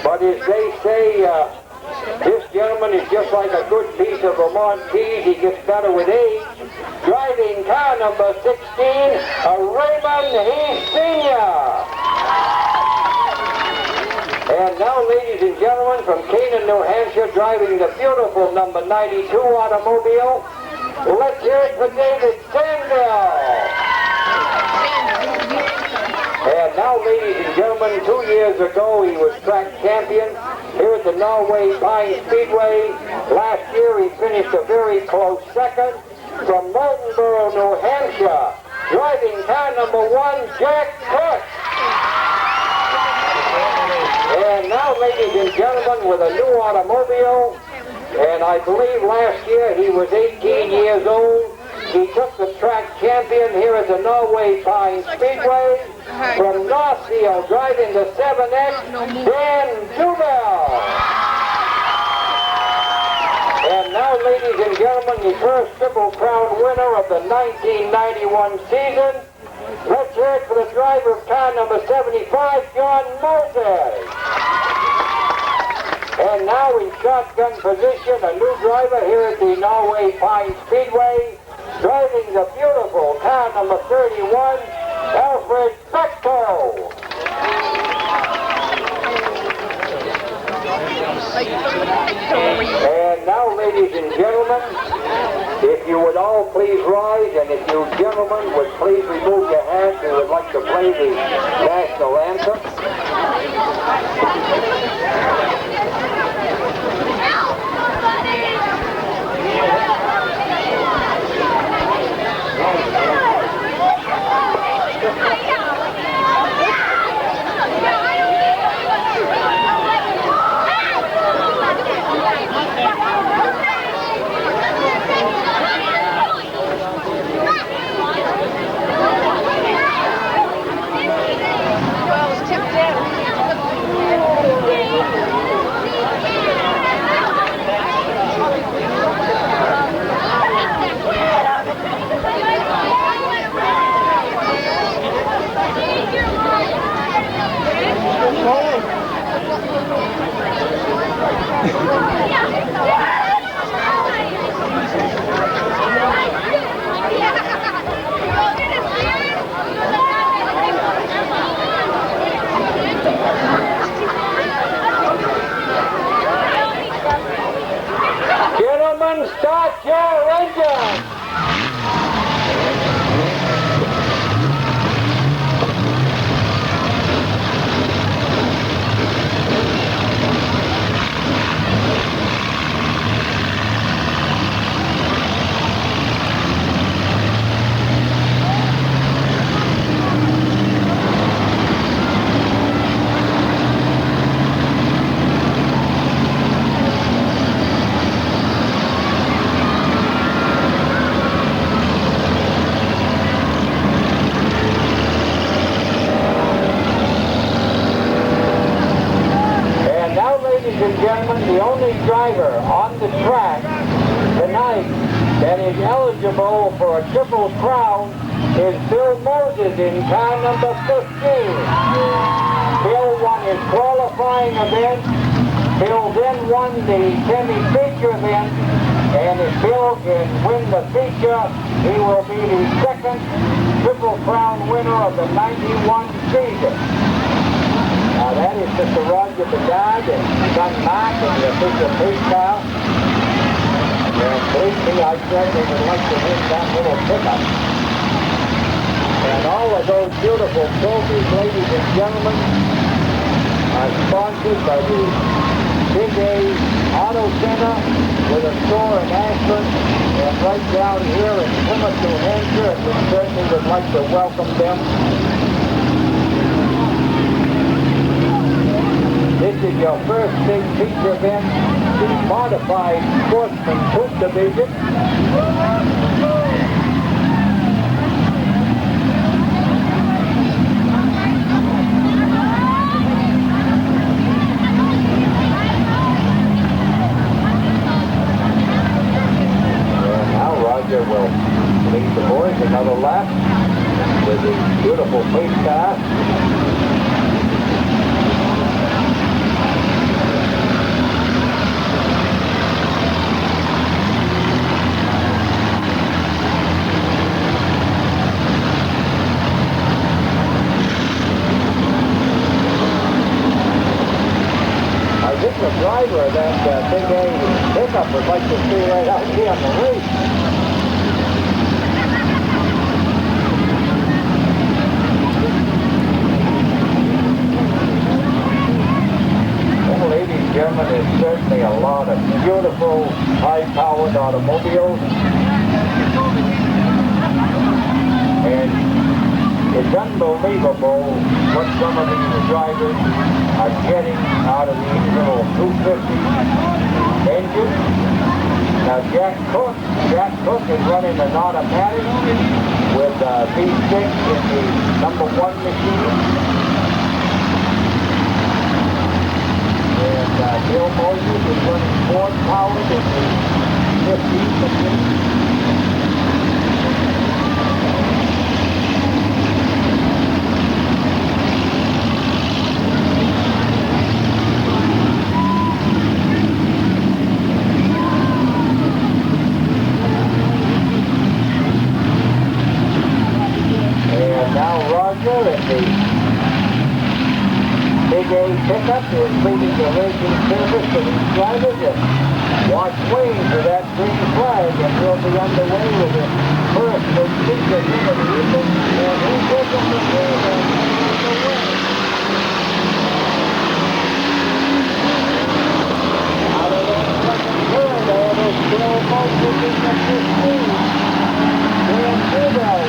But as they say, this gentleman is just like a good piece of Vermont cheese. He gets better with age. Driving car number 16, Raymond Heath Sr. And now, ladies and gentlemen, from Canaan, New Hampshire, driving the beautiful number 92 automobile, let's hear it for David Sandell. And now, ladies and gentlemen, 2 years ago he was track champion here at the Norway Pine Speedway. Last year he finished a very close second from Moultonboro, New Hampshire. Driving car number 1, Jack Cook. And now, ladies and gentlemen, with a new automobile, and I believe last year he was 18 years old. He took the track champion here at the Norway Pine Speedway. From Northfield, driving the 7X, Dan Dubell. And now, ladies and gentlemen, the first Triple Crown winner of the 1991 season. Let's hear it for the driver of car number 75, John Moses. And now in shotgun position, a new driver here at the Norway Pine Speedway, driving the beautiful car number 31, Alfred Bechtel. And now, ladies and gentlemen, if you would all please rise, and if you gentlemen would please remove your hats, we would like to play the national anthem. Gentlemen, start your engine! The only driver on the track tonight that is eligible for a Triple Crown is Bill Moses in car number 15. Bill won his qualifying event. Bill then won the semi-feature event, and if Bill can win the feature, he will be the second Triple Crown winner of the 91 season. Now that is Mr. Roger Bedard and son Mark and the official police car. And believe me, I certainly would like to win that little pickup. And all of those beautiful trophies, ladies and gentlemen, are sponsored by the Big A Auto Center with a store in Ashland and right down here in Plymouth, New Hampshire, and we certainly would like to welcome them. This is your first big feature event, the Modified Sportsman Troop Division. And now Roger will lead the boys another lap with the beautiful pace car. I think the driver of that Big A pickup would like to stay right out here on the race. Well, ladies and gentlemen, there's certainly a lot of beautiful, high-powered automobiles. And it's unbelievable what some of these drivers are getting out of these little 250 engines. Now Jack Cook is running an automatic with V6 in the #1 machine. And Bill Moses is running Ford powered in the 15 machine. In the Big A pickup is leading the racing service for these drivers, and watch Wayne for that green flag, and we'll be underway with the first big feature here of the evening, and he's looking to see the win. Out of that second turn there, there's Bill Moses in the 15. Dan Duval.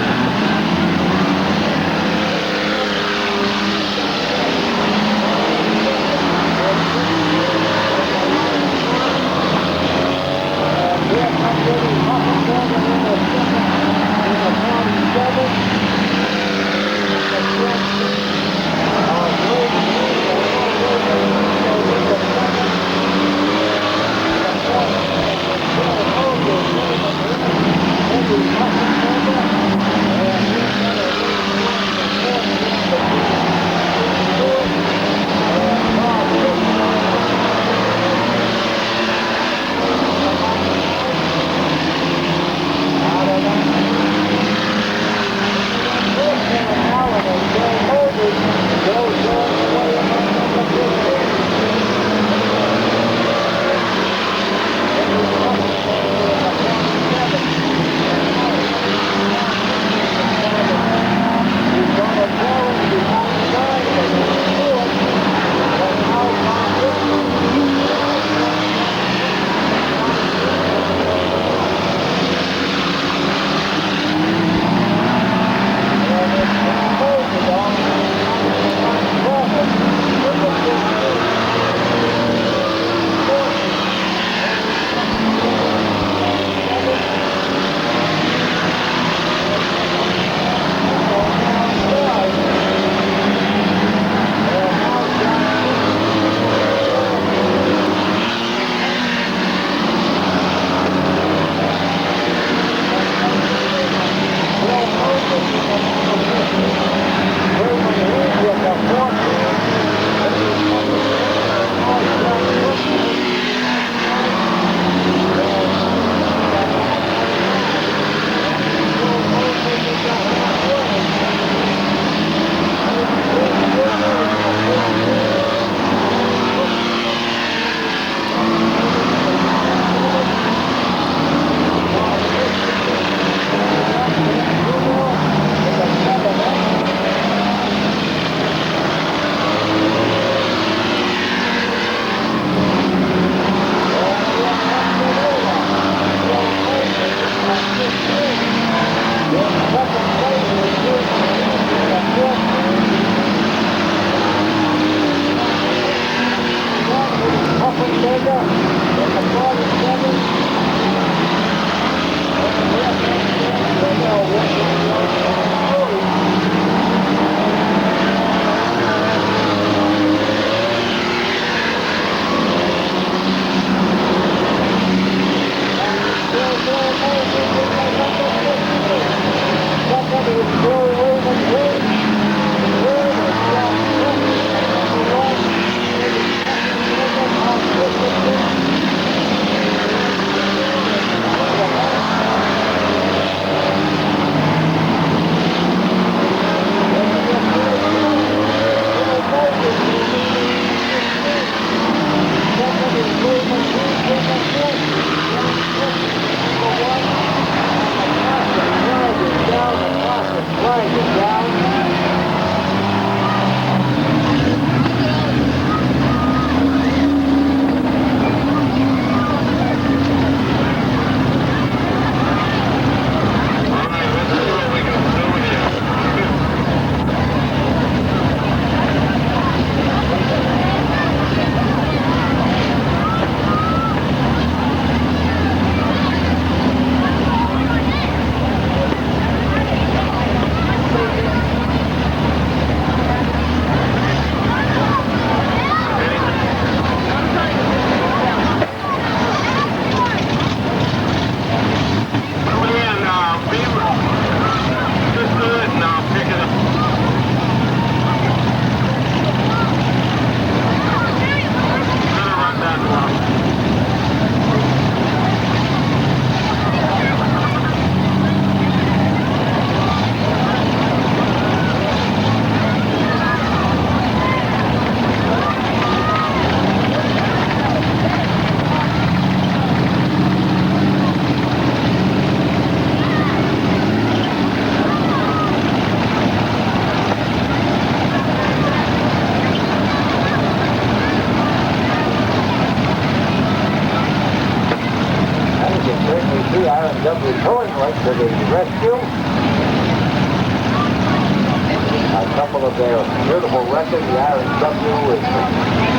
their beautiful record, the RSW, is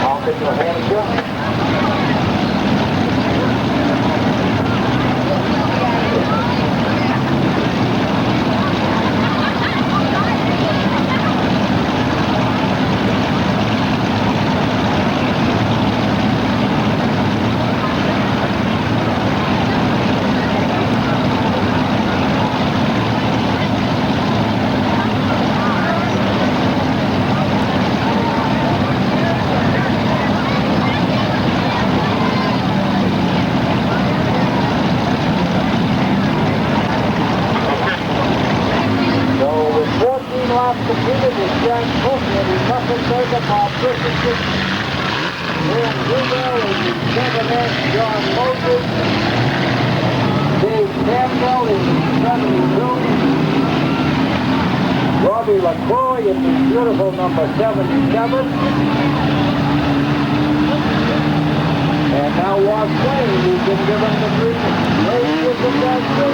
off in New Hampshire. Completed with Jack Cook and his nothing taken Bob Richardson. Dan Rubel is the 7S, John Moses. Dave Campbell is the 72. Robbie LaCroix is the beautiful number 77. And now Walt Swain, who's been given the green. Ladies and gentlemen,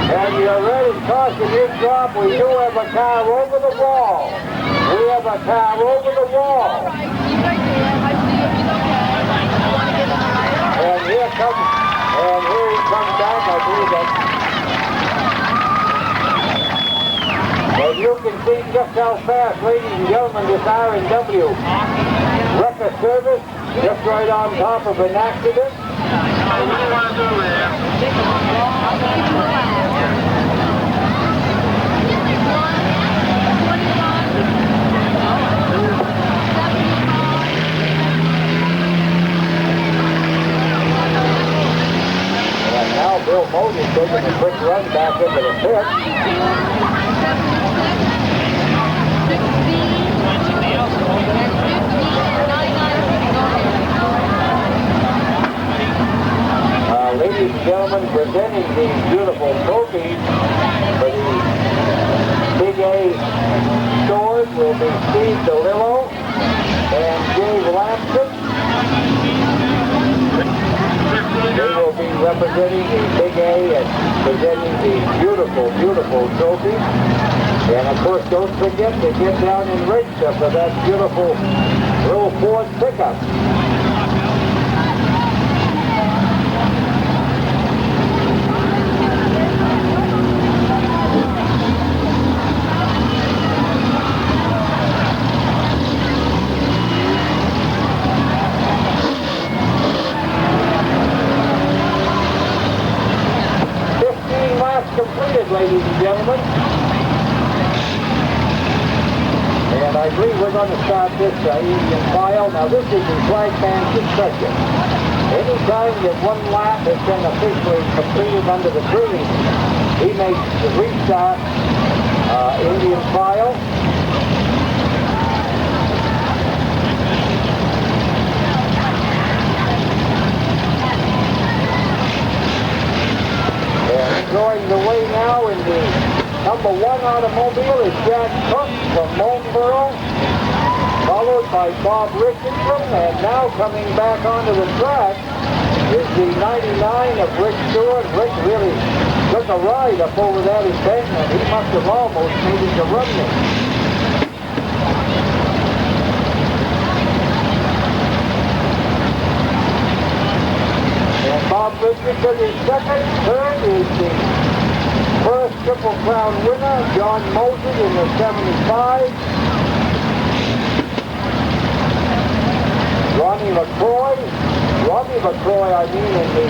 and you're ready to caution your drop. We do have a car over the wall. We have a car over the wall. And here he comes back, I believe that. And you can see just how fast, ladies and gentlemen, this R&W wrecker service, just right on top of an accident. What do you want to do there? Now Bill Moses taking a quick run back into the pit. Ladies and gentlemen, presenting these beautiful trophies for the Big A stores will be Steve DeLillo and Dave Lampson. They will be representing the Big A and presenting these beautiful, beautiful trophies. And of course, don't forget to get down and register for that beautiful little Ford pickup. Completed, ladies and gentlemen. And I believe we're going to start this Indian file. Now this is the flagman's discretion. Anytime that one lap has been officially completed under the tree, he makes the restart Indian file. Going the way now in the number 1 automobile is Jack Cook from Monesboro, followed by Bob Richardson, and now coming back onto the track is the 99 of Rick Stewart. Rick really took a ride up over that embankment. He must have almost needed to run me. Bob Richardson is second. Third is the first Triple Crown winner, John Moses in the 75. Robbie LaCroix, I mean, in the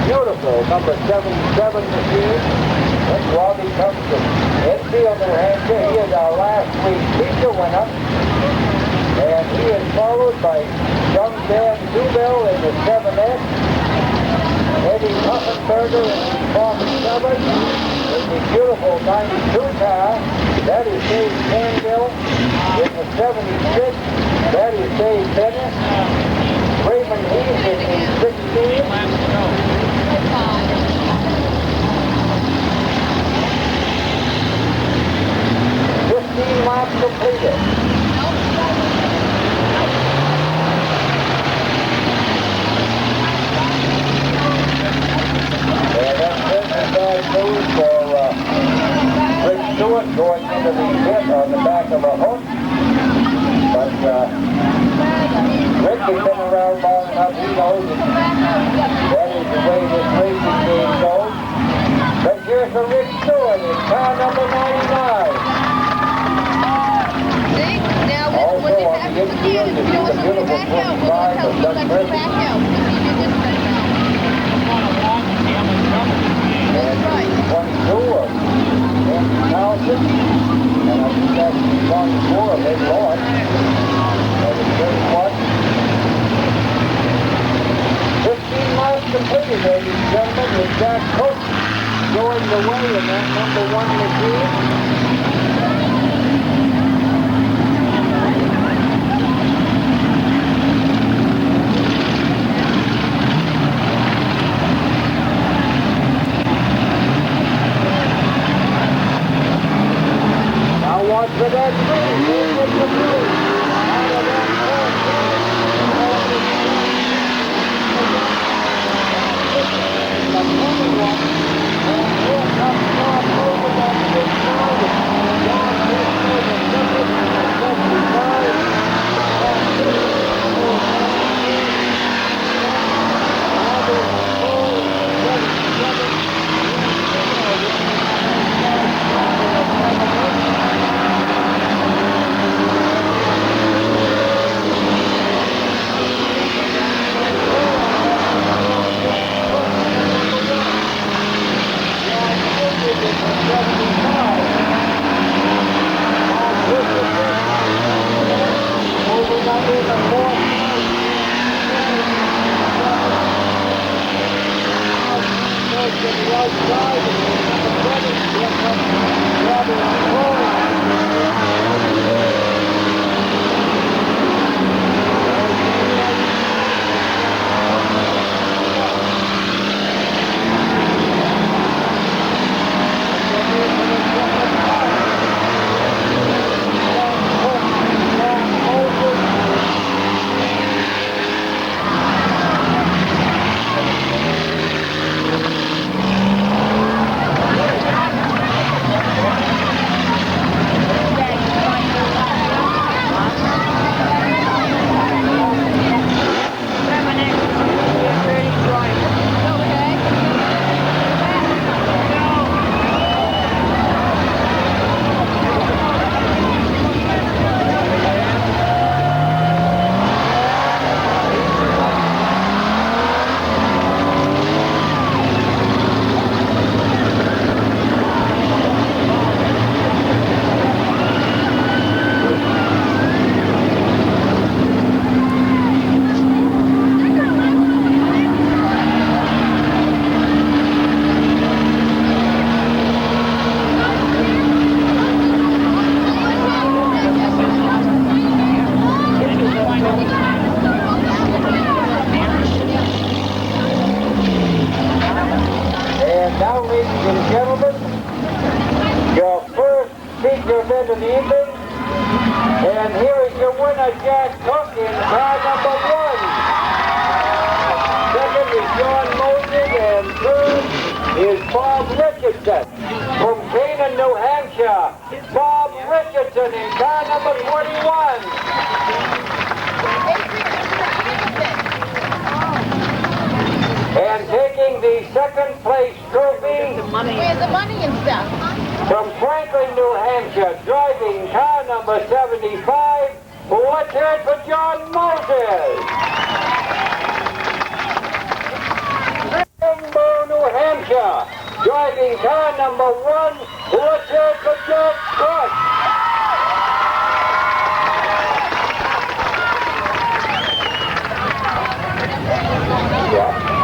beautiful number 77 machine. Then Robbie comes from Enfield, New Hampshire. He is our last week's feature winner. And he is followed by young Dan Dubell in the 7S. Eddie Puffenberger in the 47. In the beautiful 92 car, that is Dave Canville. In the 76, that is Dave Bennett. Raymond Heath in the 16. 15 laps completed. And that's bad news for Rick Stewart going into the pit on the back of a hook. But Rick has been around long enough, he knows that is the way this racing game goes. But here's the Rick Stewart in car number 99. What you have to see is, you know, when you back out, we're going to tell you let you back out. If you did this right now. That's right. 22 of Andy Townsend, and I think that's 24 of Ed Lord. That is 31. 15 miles completed, ladies and gentlemen, with Jack Cook going the way in that number 1 machine. Watch for that move. Out of Driving car number 1, let's hear it for Jack Cook.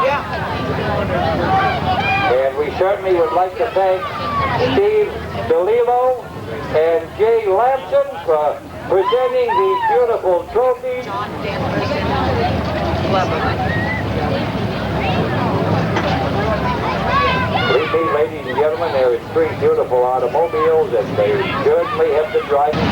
Yeah. certainly would like to thank Steve DeLilo and Jay Lamson for presenting these beautiful trophies. Believe me, ladies and gentlemen, there is 3 beautiful automobiles, and they certainly have been driving.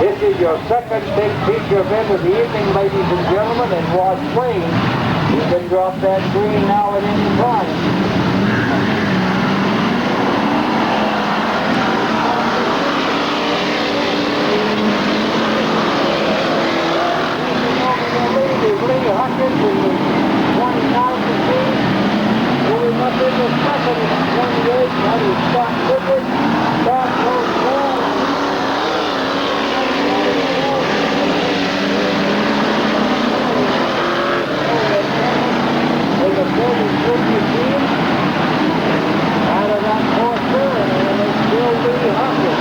This is your second big feature event of the evening, ladies and gentlemen, and Rod Swain. You can drop that green now at any time. Lee Huckins in the 20,000 feet. Moving up in the second in 28. Now you Scott Goodrich. Scott goes down. With a 40-50 team. Out of that fourth turn, and it's still Lee Huckins.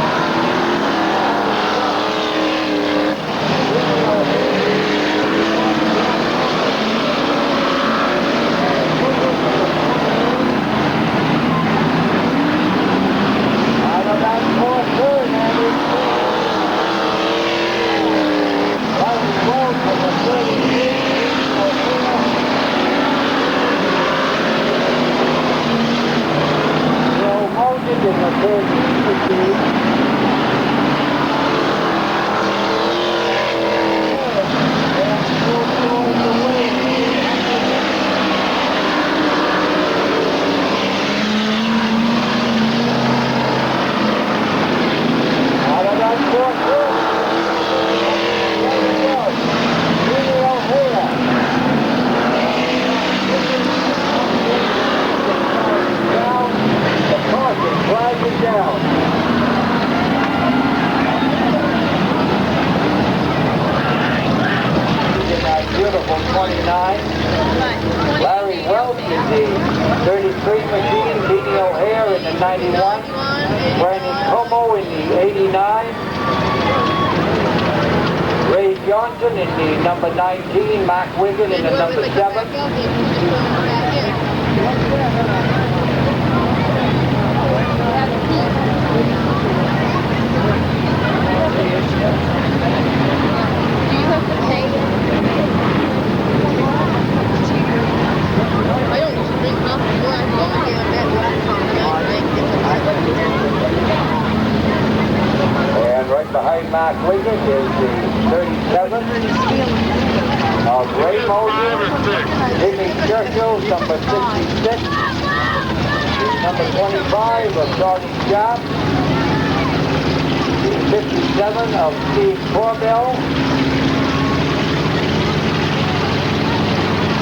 Larry Welch in the 33 machine, Beanie O'Hare in the 91, Brandon Como in the 89, Ray Johnson in the number 19, Mark Wiggin in the number 7. And right behind Mark Wiggin is the 37 of Ray Moser, Jimmy Churchill, number 66, number 25 of Tony Sharp, the 57 of Steve Corbell,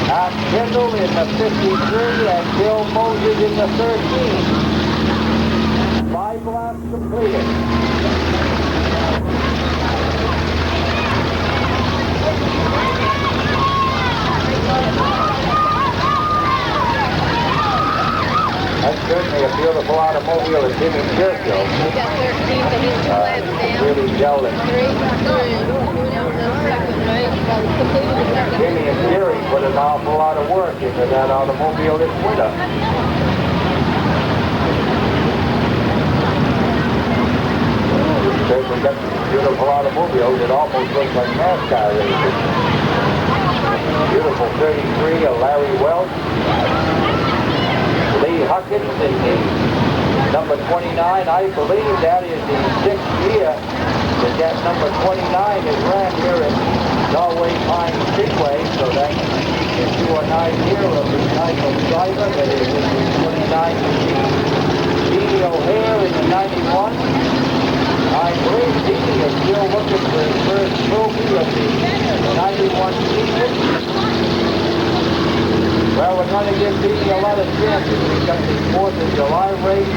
Art Kendall in the 53 and Bill Moses in the 13. 5 laps completed. That's certainly a beautiful automobile at Jimmy Churchill. Really gelling. Jimmy and Jerry put an awful lot of work into that automobile this winter. Certainly got some beautiful automobiles. It almost looks like NASCAR racing. Beautiful 33 of Larry Welch. Lee Huckins in the number 29. I believe that is the 6th year that number 29 is ran here at Norway Pine Speedway, so that gives you an idea of the type of driver that is in the 29 machine. Beanie O'Hare in the 91. I believe Beanie is still looking for his first trophy of the 91 season. Well, we're going to give Beanie a lot of chances. We've got the 4th of July race.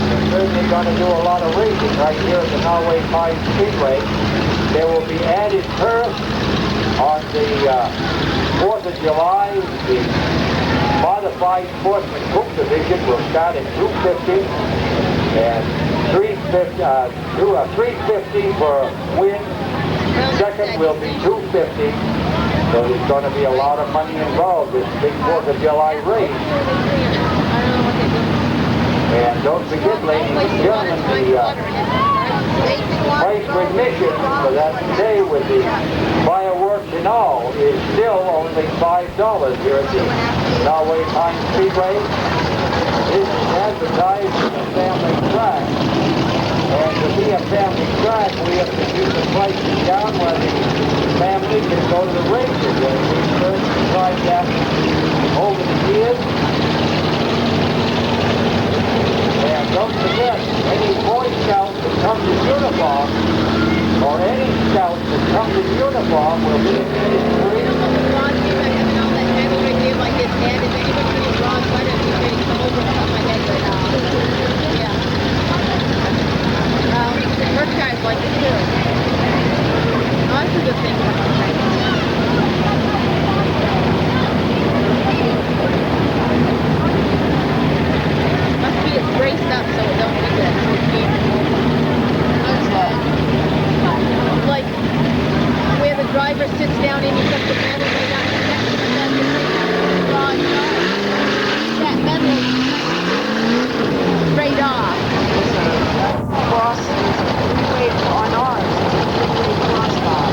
We're certainly going to do a lot of racing right here at the Norway Pine Speedway. There will be added turf on the 4th of July. The modified Sportsman Coupe division will start at 250 and 3 $350 for win. Second will be $250. So there's going to be a lot of money involved this big 4th of July race. And don't forget, ladies and gentlemen, the price for admission for that day with the fireworks and all is still only $5 here at the Norway Pine Speedway. This is advertised as a family track. And to be a family track, we have to keep the prices down where the family can go to the races. And we've certainly tried that over the years. And don't forget, any Boy Scouts that come in uniform, or any Scouts that come in uniform will be free. Merchandise like it too. That's a good thing. Must be it's braced up so it don't do that. Like where the driver sits down and you put the metal right on his neck and then the that metal straight off. Cross on ours. Crossbar.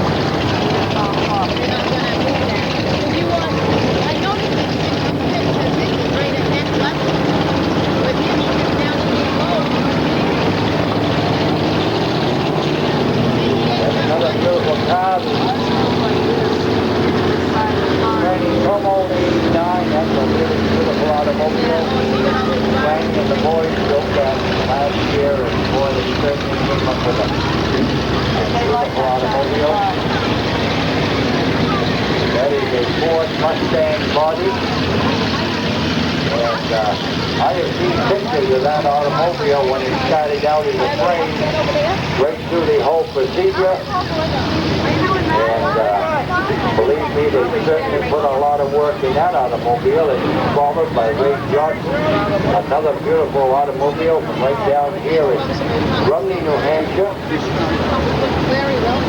They're not gonna do that. If you want, I noticed that because this is right at that level. But then you get down to the low. That's another beautiful car. Training Como 89, that's a really beautiful automobile. Frank and the boys built that last year, and boy, they certainly came up with a beautiful automobile. That is a Ford Mustang body. And I have seen pictures of that automobile when it started out as a frame, right through the whole procedure. And believe me, they certainly put a lot of work in that automobile. It's followed by Ray Johnson, another beautiful automobile from right down here in Rumney, New Hampshire. Very well.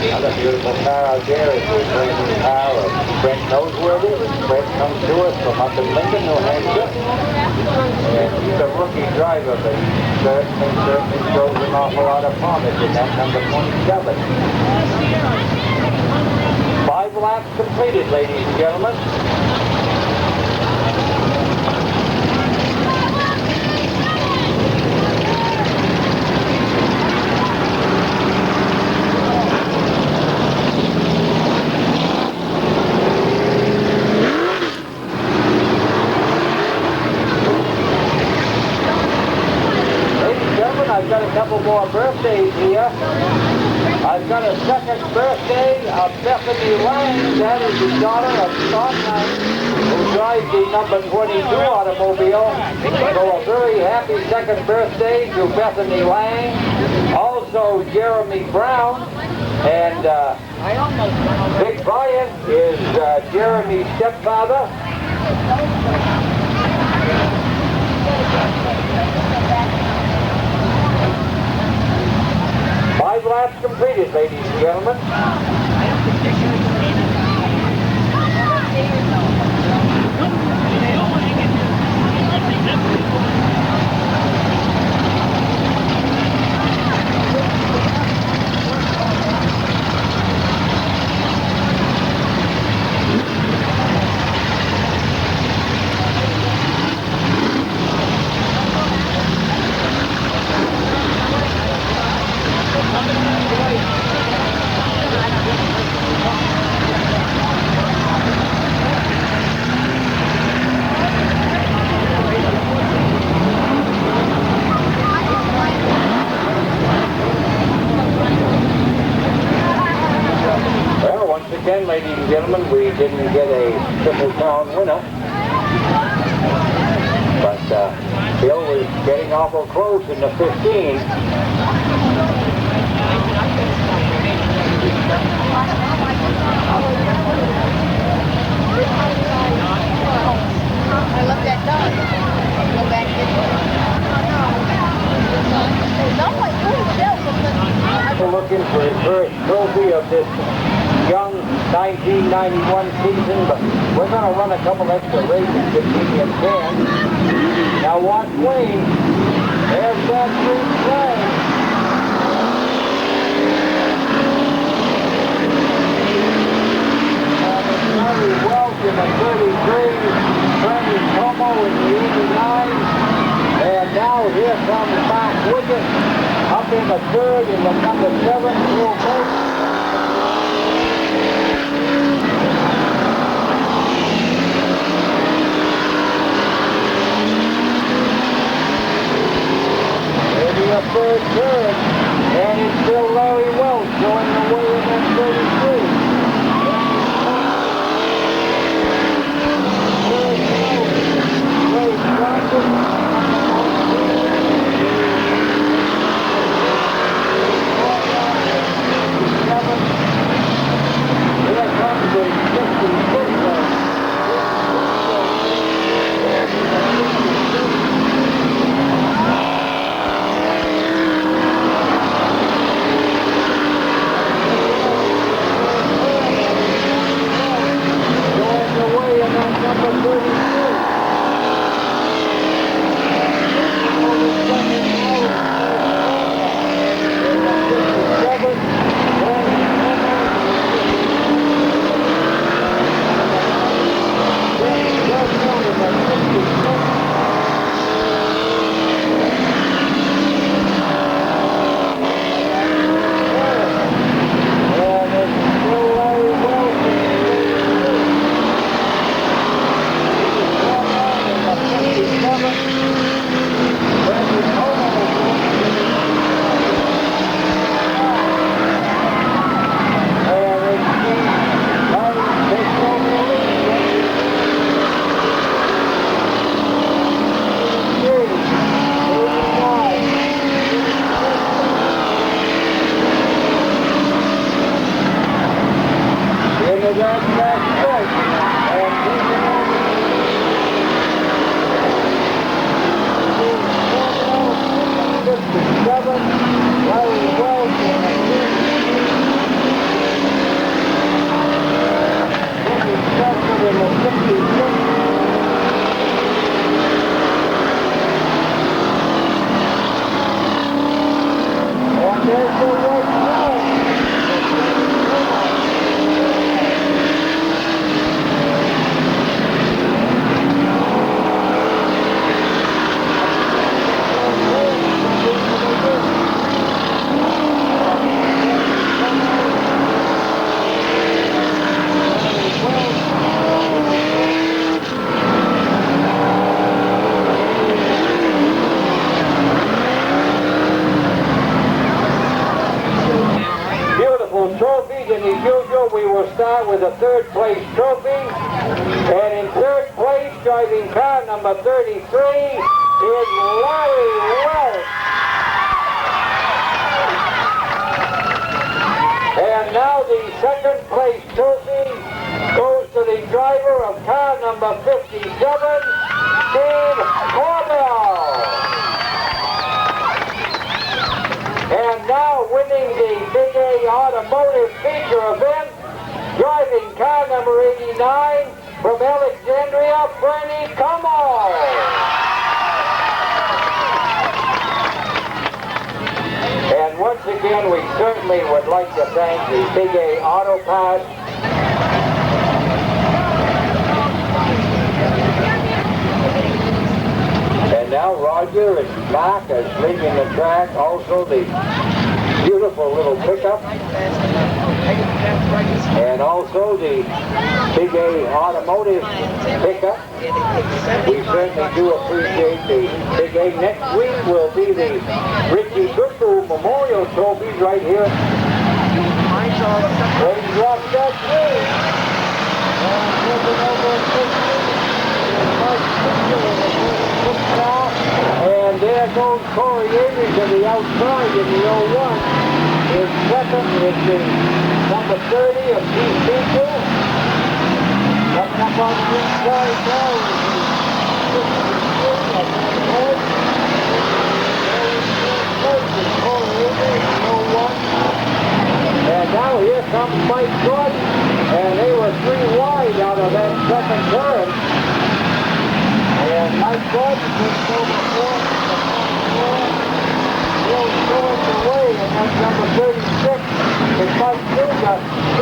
Another beautiful car out there is the brand new car of Brent Noseworthy. Brent comes to us from up in Lincoln, New Hampshire. And he's a rookie driver, but he certainly shows an awful lot of promise in that number 27. 5 laps completed, ladies and gentlemen. I've got a couple more birthdays here. I've got a second birthday of Bethany Lang. That is the daughter of Scott Lang, who drives the number 22 automobile. So a very happy second birthday to Bethany Lang. Also Jeremy Brown. And Big Brian is Jeremy's stepfather. 5 laps completed, ladies and gentlemen. awful close in the 15. I love that dog. Go back in there. No, I couldn't tell because We're looking for his first trophy of this young 1991 season, but we're going to run a couple extra races if we can. Now watch Wayne. There's that green flag. Larry Welch in the 33, Bernie Como in the 89, and now here comes Mark Wiggins up in the third in the number 7, Will Bates. Maybe a third turn, and it's still Larry Welch going away in that 33. With a third place trophy, and in third place, driving car number 33, is Larry Welch. And now the second place trophy goes to the driver of car number 57, Steve Corbell. And now winning the Big A Automotive Feature event, driving car number 89 from Alexandria, Bernie Como. And once again, we certainly would like to thank the Big A Auto Parts. And now Roger and Mark are leaving the track. Also the beautiful little pickup. And also the Big A Automotive pickup. We certainly do appreciate the Big A. Next week will be the Richie Goodfool Memorial Trophies right here. Raise up that tree. And there goes Corey Avery to the outside in the 01. In second is the number 30 of Keith Beagle. Coming up on the inside now is the 53 of Ed. Corey Avery in the 01. And now here comes Mike Gordon. And they were 3 wide out of that second turn. And Mike Gordon takes over 4. He'll throw it away, and that's number 36. It's Mike Silva.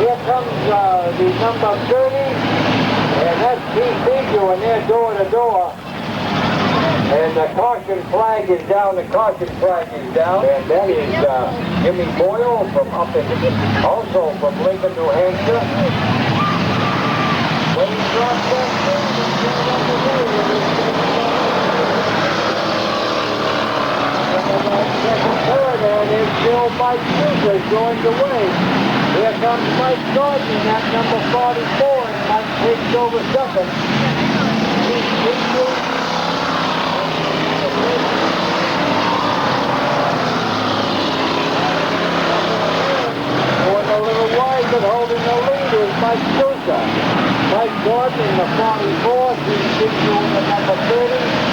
Here comes the number 30. And that's Keith Beagle, and they're door to door. And the caution flag is down. The caution flag is down. And that is Jimmy Boyle from up in, also from Lincoln, New Hampshire. When he drops that thing, he's going to run away with it. Second turn, and it's still Mike Silva going away. Here comes Mike Gordon, that's number 44, and Mike takes over second. Going a little wide, but holding the lead is Mike Sousa. Mike Gordon in the 44, Keith Beagle in the number 30.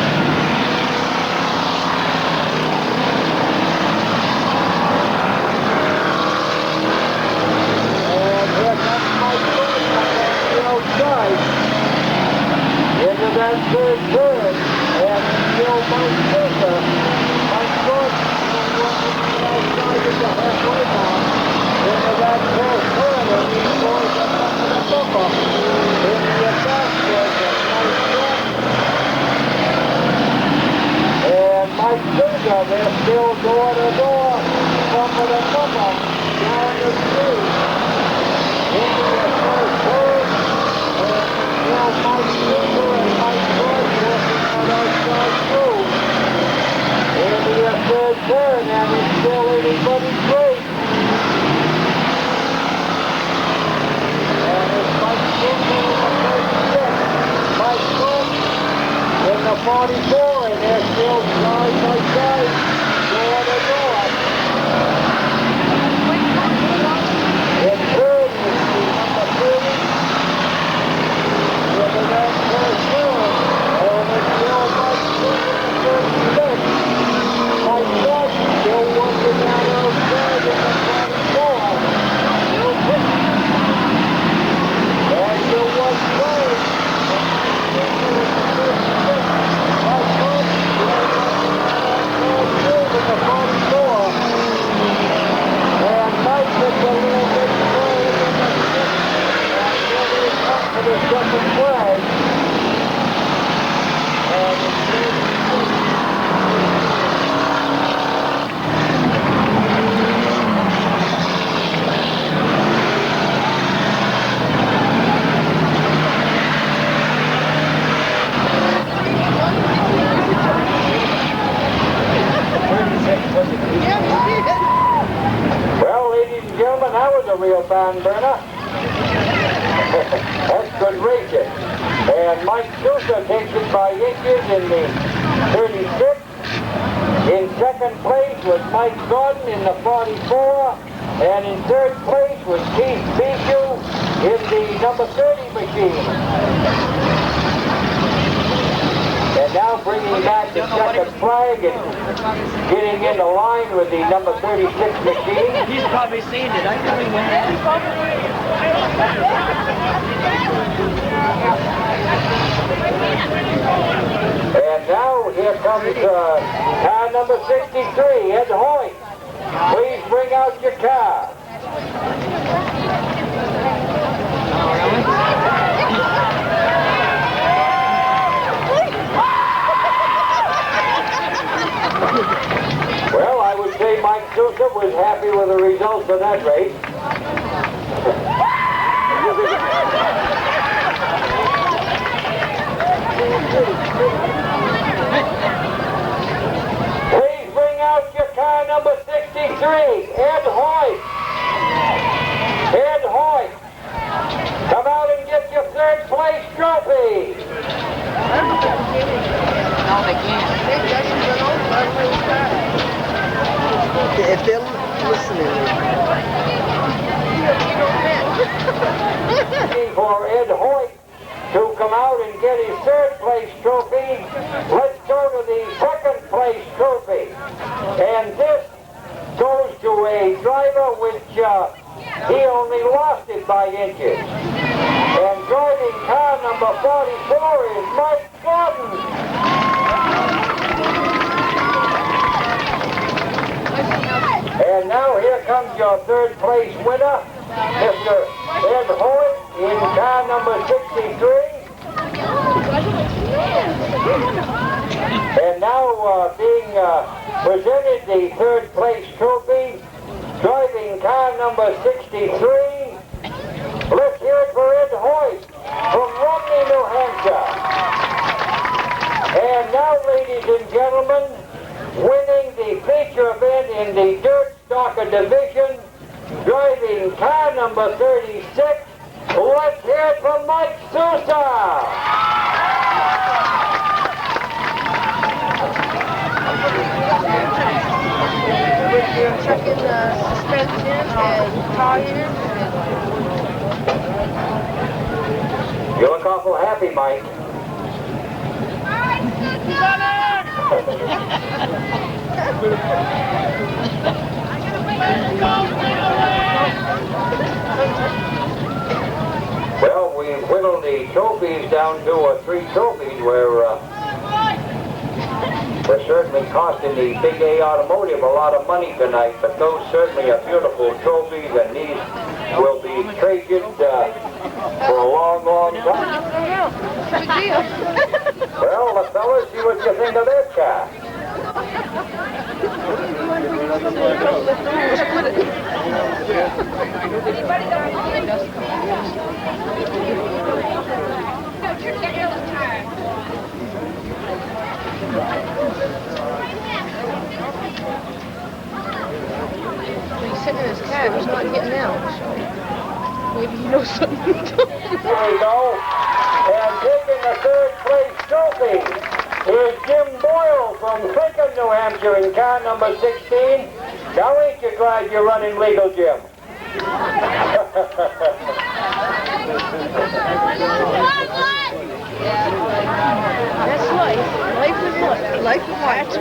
Outside into that third turn, and still Mike Silva. Mike Gordon outside at the halfway mark into that fourth turn, and he's going up under the bumper in the attack was Mike Gordon. And Mike Silva, they're still door to door, bumper to bumper, down the street into the first turn. Now Mike Silva and Mike Gordon working on outside through. It'll be a third turn, and it's still anybody's race. And it's Mike Silva in the 36, Mike Gordon in the 44, and they're still side by side, door to door. In third is the number 30. Into that first turn, and it's still Mike Silva in the 36. Mike Gordon still working down outside in the 24. And the one play. Mike Gordon still working down outside in the 44. And Mike gets a little bit further in the 6th. And then he comes to the second flag. And it's well, ladies and gentlemen, that was a real barn burner. That's good racing. And Mike Sousa takes it by inches in the 36. In second place was Mike Gordon in the 44. And in third place was Keith Beagle in the number 30 machine. And now bringing back the second flag and getting in the line with the number 36 machine. He's probably seen it. I couldn't win it. And now here comes car number 63, Ed Hoyt. Please bring out your car. Well, I would say Mike Sousa was happy with the results of that race. Please bring out your car number 63, Ed Hoyt. Ed Hoyt, come out and get your third place trophy. No, they can't. If they're listening. For Ed Hoyt to come out and get his third place trophy. Let's go to the second place trophy. And this goes to a driver which he only lost it by inches. And driving car number 44 is Mike Gordon. And now here comes your third place winner, Mr. Ed Hoyt in car number 63. And now being presented the third place trophy, driving car number 63. Let's hear it for Ed Hoyt from Romney, New Hampshire. And now, ladies and gentlemen, winning the feature event in the dirt stocker division, driving car number 36. Let's hear it from Mike Sousa. Checking the suspension and tires. You look awful happy, Mike. Well, we whittled the trophies down to 3 trophies where we're certainly costing the Big A Automotive a lot of money tonight, but those certainly are beautiful trophies, and these will be treasured for a long, long time. Well, the fellas, see what you think of that car. He's sitting in his cab, he's not getting out. Maybe he knows something. Here we go. And taking the third place trophy is Jim Boyle from Clinton, New Hampshire in car number 16. Now ain't you glad you're running legal, Jim? That's life. Life is life. Life is facts.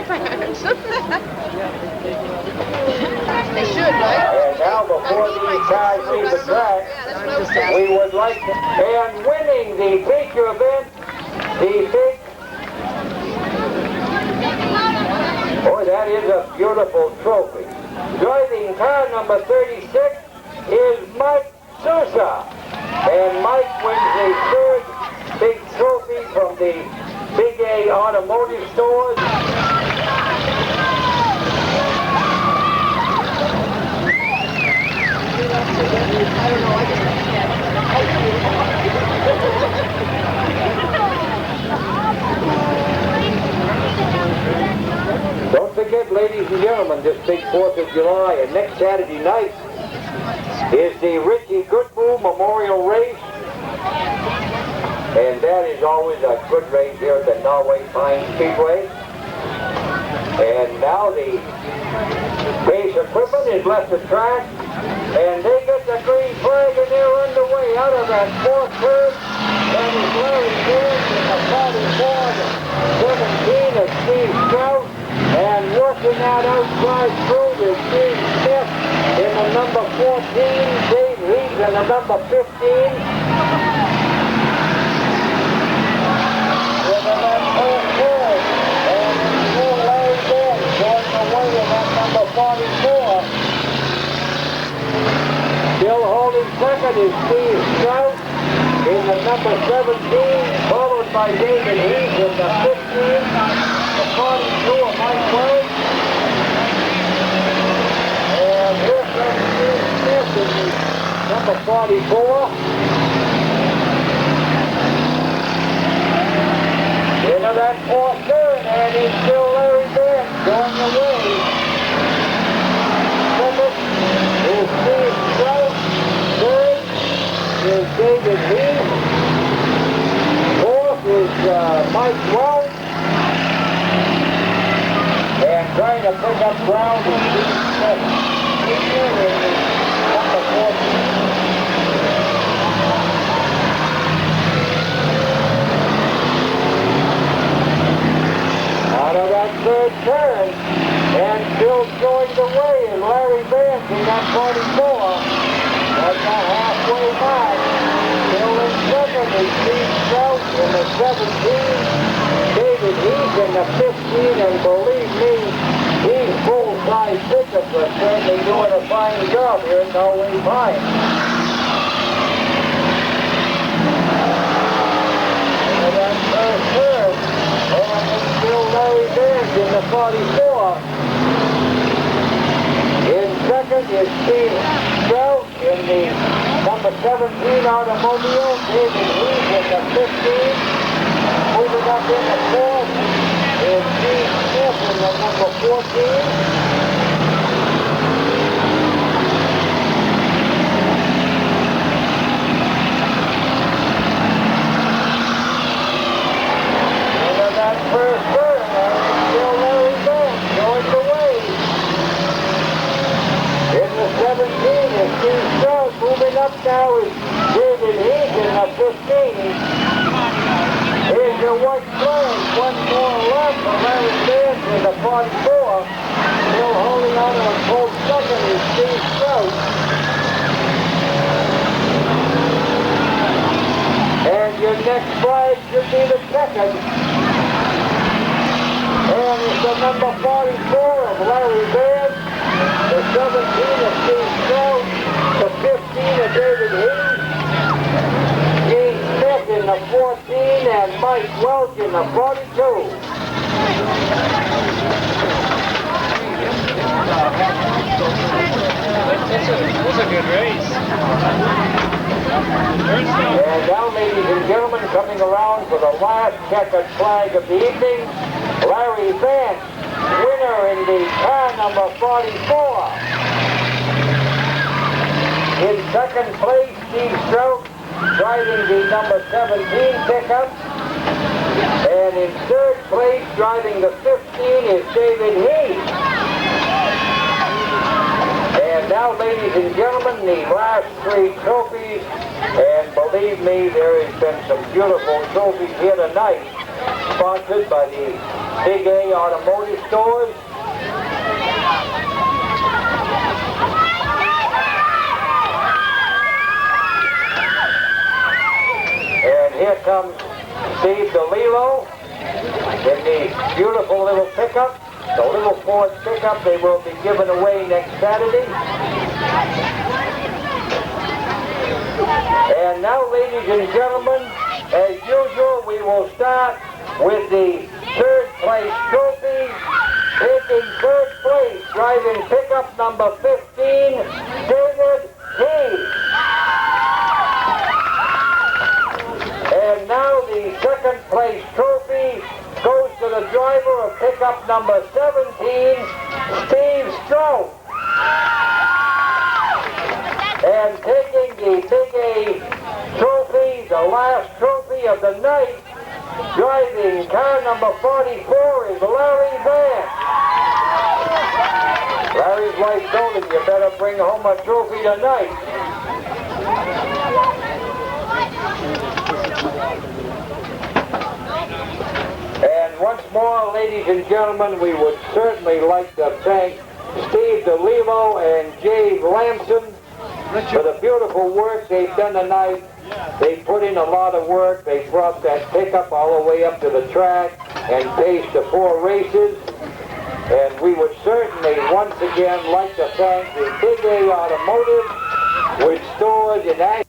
They should, right? And now before these guys leave the track, we would like to, and winning the feature event, the big, boy, that is a beautiful trophy. Driving car number 36 is Mike Sousa. And Mike wins the third big trophy from the Big A Automotive Stores. Don't forget, ladies and gentlemen, this big 4th of July and next Saturday night is the Richie Goodboom Memorial Race. And that is always a good race here at the Norway Pine Speedway. And now the base equipment is left the track, and they get the green flag, and they're underway out of that 4th turn. That is Larry Jones in the 44, 17 of Steve Strout, and working that outside through is Steve Smith in the number 14, Dave Reeves in the number 15. Still holding second is Steve Strout in the number 17, followed by David Heath in the 15, the 42 of Mike Wade. And here comes Steve Smith in the number 44. Into that 4th turn, and it's still Larry Benz going away. Second is Steve Strout. Third is David Heath. 4th is Mike Welch. making up ground is Steve Smith. Junior in the number 14. Out of that third turn, and still showing the way is Larry Vance in that 44. That's a halfway mark. Still in second is Steve Strout in the 17. David Heath in the 15, and believe me, these full-size pickups are certainly doing a fine job here in Norway Pine. And that first turn, and it's still Larry Vance in the 44. In second is Steve Strout in the number 17 automobile. David Heath in the 15. Moving up in the fourth is Steve Smith in the number 14. Into that first turn, and still Larry Vance going the way. In the 17 is Steve Strout. Moving up now is David Heath in the 15. Here's your white flag, one more left for Larry Vance in the 44. Still holding on to a close second is Steve Strout. And your next flag should be the second. And it's the number 44 of Larry Vance, the 17 of Steve Strout, the 15 of David Heath, Gene Smith in the 14, and Mike Welch in the 42. That's a good race. And now, ladies and gentlemen, coming around for the last checkered flag of the evening, Larry Vance, winner in the car number 44. In second place, Steve Strout, driving the number 17 pickup. And in third place, driving the 15, is David Heath. And now, ladies and gentlemen, the last three trophies. And believe me, there has been some beautiful trophies here tonight, sponsored by the Big A Automotive Stores. And here comes Steve DeLillo in the beautiful little pickup, the little Ford pickup they will be giving away next Saturday. And now, ladies and gentlemen, as usual, we will start with the third place trophy. Taking third place, driving pickup number 15, David Heath. And now the second place trophy goes to the driver of pickup number 17, Steve Strout. And taking the Big A trophy, the last trophy of the night, driving car number 44 is Larry Vance. Larry's wife told him, you better bring home a trophy tonight. And once more, ladies and gentlemen, we would certainly like to thank Steve DeLillo and Jay Lamson for the beautiful work they've done tonight. They put in a lot of work. They brought that pickup all the way up to the track and paced the 4 races. And we would certainly once again like to thank the Big A Automotive, with stores in Ashland.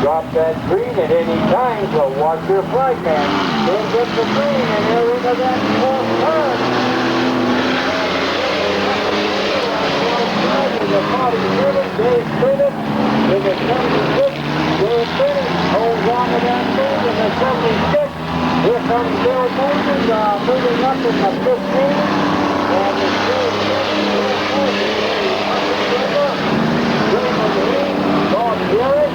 Drop that green at any time, so watch your flag man. Then get the green and they're into that fourth turn. The 47, Dave Bennett, in the 76, the 15, and the 2, Bob Garrett.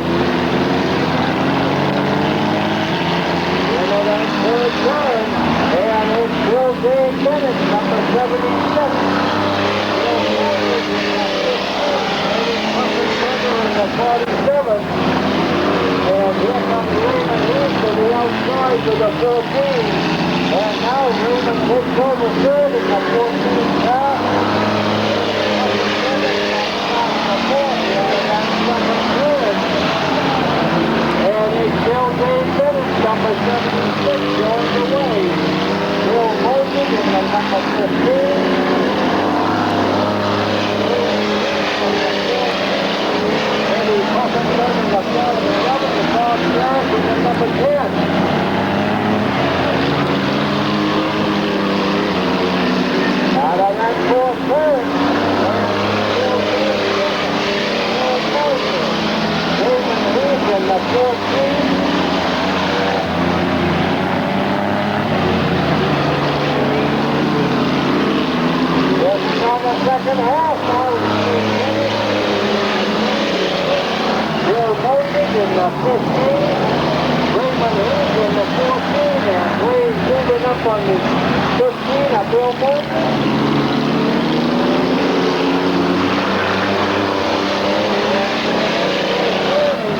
Into that third turn, and it's still Dave Bennett, number 77. The 47, and here comes Raymond Heath to the outside to the 14, and now Raymond takes over third in the 14 car. And it's still Dave Bennett, number 76, going away. Bill Mosley in the number 15. The 47, the Bob Garrett in the number 10. Out of that fourth turn, Raymond Heath in the 14. Just on the second half now. Bill Moses in the 15, Raymond Heath in the 14, and Wade moving up on the 15 of Bill Moses.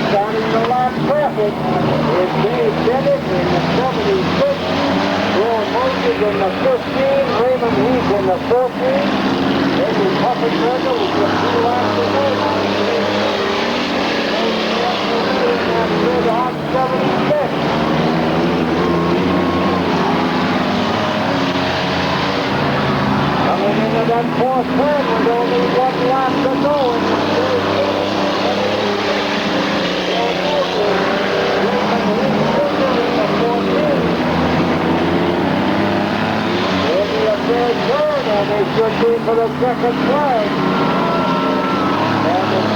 Starting the lap traffic is Dave Bennett in the 76, Bill Moses in the 15, Raymond Heath in the 14, Eddie Pufferberger with just 2 laps to go. On 76. Coming into that fourth turn with only 1 lap to go. Maybe a third turn, and they should be for the second flag. And it's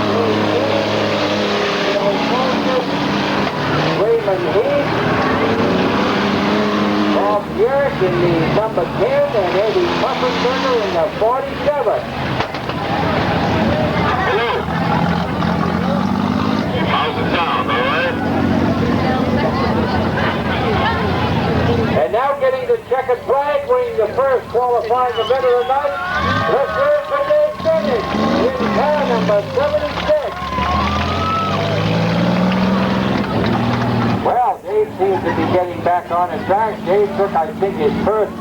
Raymond Heath, Bob Garrett in the number 10, and Eddie Pufferberger in the 47. How's the sound, all right? And now getting the checkered flag, winning the first qualifying event of the night. Let's hear it for Dave Bennett in car number 76. Well, Dave seems to be getting back on the track. Dave took, I think, his first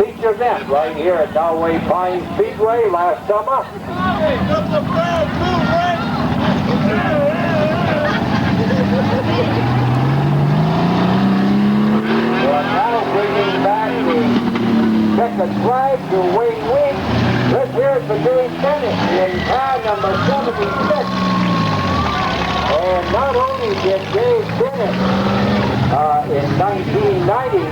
feature event right here at Norway Pine Speedway last summer. Well, now bringing back the checkered flag to Wayne Wink. Let's hear it for Dave Bennett in car number 76. And not only did Dave Bennett in 1990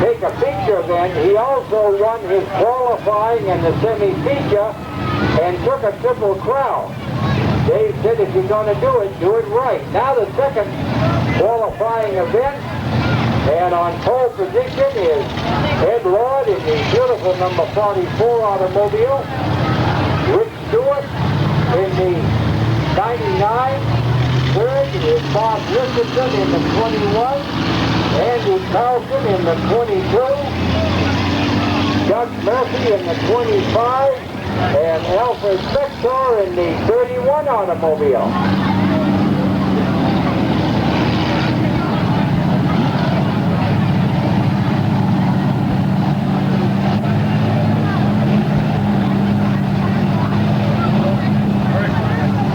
take a feature event, he also won his qualifying and the semi-feature and took a Triple Crown. Dave said if you're going to do it right. Now the second qualifying event, and on pole position is Ed Lord in the beautiful number 44 automobile, Rick Stewart in the 99. Third is Bob Richardson in the 21, Andy Carlson in the 22, Doug Murphy in the 25, and Alfred Spector in the 31 automobile.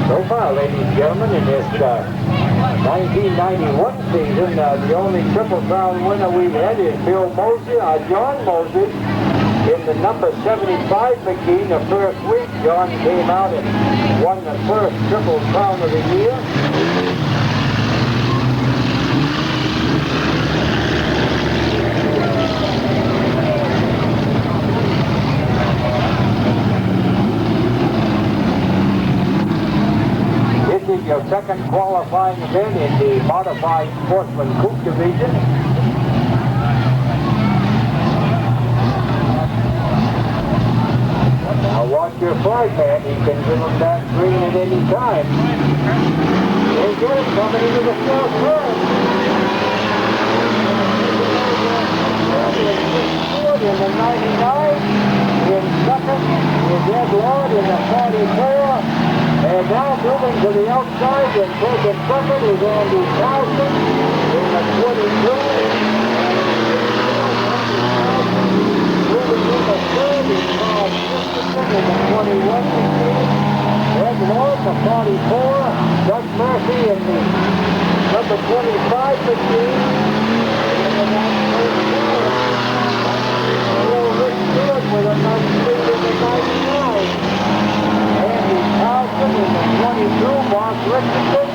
So far, ladies and gentlemen, in this 1991 season, the only Triple Crown winner we've had is Bill Moses, John Moses, in the number 75 McKean the first week. John came out and won the first Triple Crown of the year. This is your second qualifying event in the modified Sportsman Coupe division. your flag man, he can give him that green at any time. There's yours coming into the fourth turn. In the 99, in second is Ed Ward in the 44, and now moving to the outside and taking second is Andy Towson in the 22. Moving in the third is Bob Christensen in the 21 machine. Ed Ward, the 44, Doug Murphy in the number 25 machine. With a nice lead in the 99. Andy Towson in the 22, Bob Richardson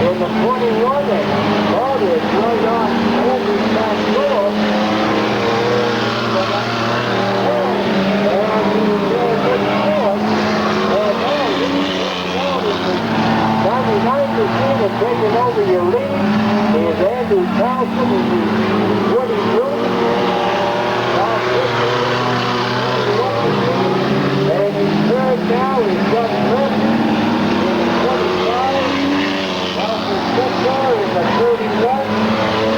in the 21, and Claudia is right on Andy's back door. And he's there in fourth. And now the 99 machine is taking over your lead. Is Andy Towson in the 22. Bob Richardson. And in third now is Doug Murphy in the 25, Walter Stetzer in the 31,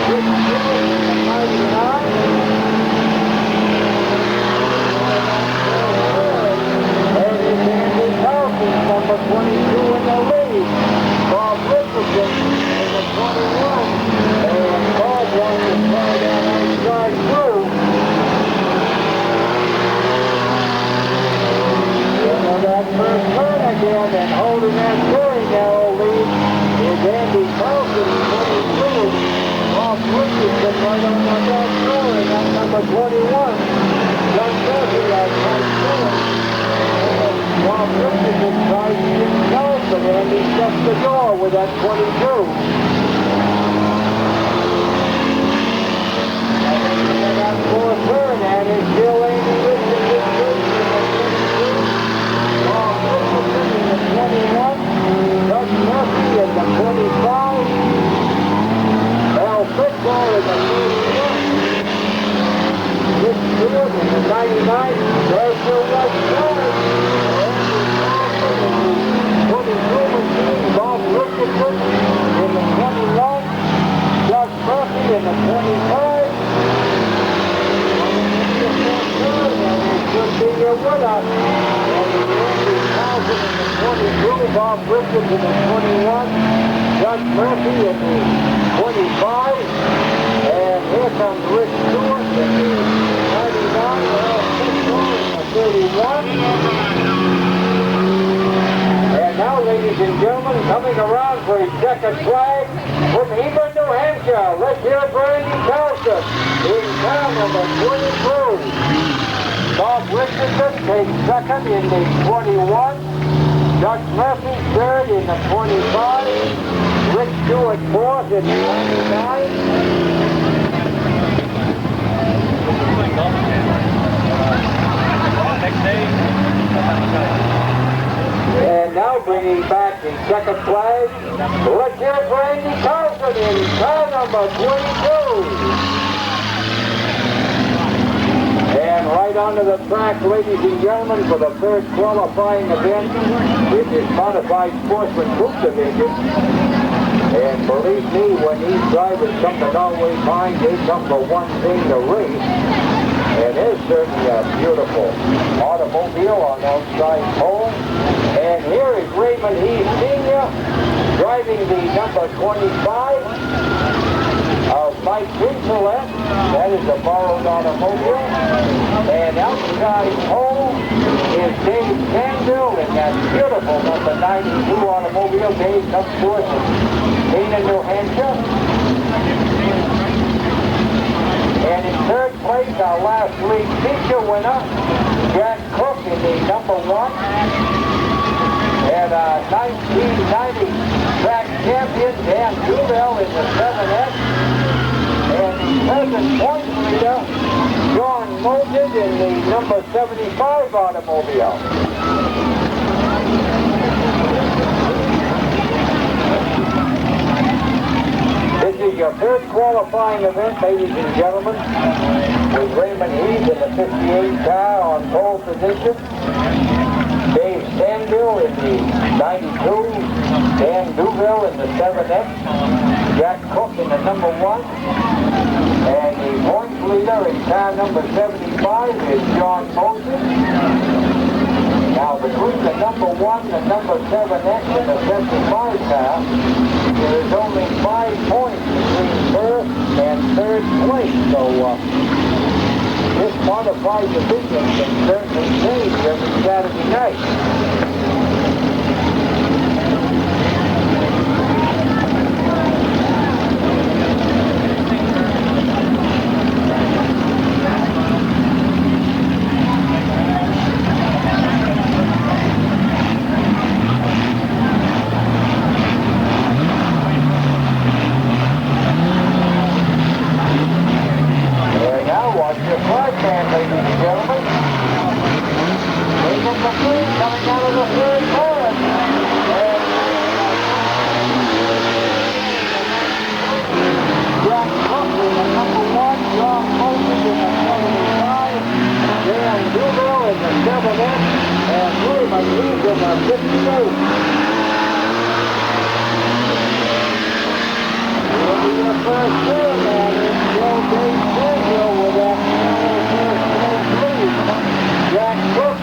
Rick Stewart in the 99, and it's Andy Towson, number 22 in the lead, Bob Richardson in the 21, and Bob wants to try that outside through. That first turn again, and holding that very narrow lead is Andy Towson, 22. Bob Richardson right on the back door, and that's number 21. Doug Murphy at 22. Bob Richardson tries to get Towson, and he shuts the door with that 22. And that fourth turn, and it's still Andy Richardson. Bob Richardson in the 21, Doug Murphy in the 25, Al Fitzgerald in the 31, Rick Stewart in the 99, there's your right side, Andy Towson in the 22 machine, Bob Richardson in the 21, Doug Murphy in the 25, should be your winner. In the 22, Bob Richardson in the 21, Doug Murphy in the 25, and here comes Rick Stewart in the 99, Al Fitzgerald in the 31. And now, ladies and gentlemen, coming around for his second flag from Hebron, New Hampshire, let's hear for Andy Towson in car number 22. Bob Richardson takes second in the 21. Doug Murphy third in the 25. Rick Stewart fourth in the 99. And now bringing back the second flag, let's hear for Andy Towson in car number 22. And right onto the track, ladies and gentlemen, for the third qualifying event in this modified sportsman group division. And believe me, when these drivers come to Norway Mine, they come for one thing, to race. And there's certainly a beautiful automobile on outside pole. And here is Raymond Heath Sr. driving the number 25. Mike Vincelette, that is a borrowed automobile, and outside pole is Dave Canville in that beautiful number 92 automobile. Dave comes to us from Canaan, New Hampshire. And in third place, our last league feature winner, Jack Cook in the number 1. And 1990 track champion, Dan Duvall in the 7S. And present point leader, John Molded in the number 75 automobile. This is your third qualifying event, ladies and gentlemen, with Raymond Heath in the 58 car on pole position. Danville in the 92, Dan Duville in the 7X, Jack Cook in the number 1, and the points leader in car number 75 is John Moses. Now between the number 1, the number 7X, and the 75 car, there is only 5 points between first and third place. So this modified division can certainly change every Saturday night.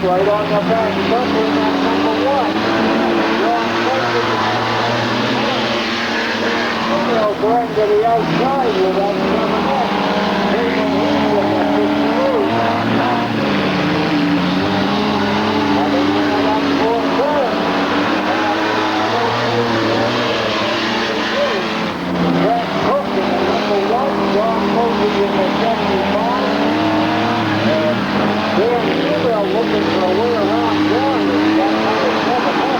Right on the back, bumping that number 1. John going to the outside with that 7X. Taking the lead with that 52. Having that 4th turn. Jack Cook in the number 1. John Moses in the 75. And Dan Duville looking for a way around John. He's got number 7X.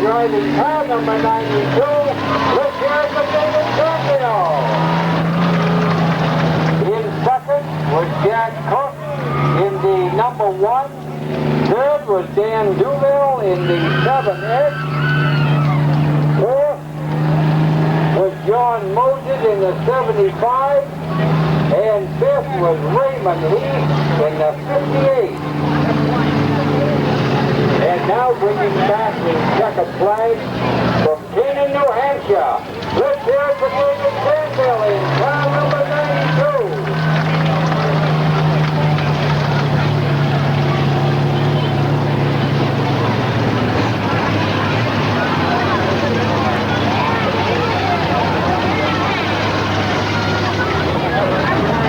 Driving car number 92, Richard McDavid Danville. In second was Jack Cook in the number 1. Third was Dan Duville in the 7X. Fourth was John Moses in the 75. And fifth was Raymond Heath in the 58. And now bringing back the checkered flag from Canaan, New Hampshire. Let's hear it from David Danville in car number 92.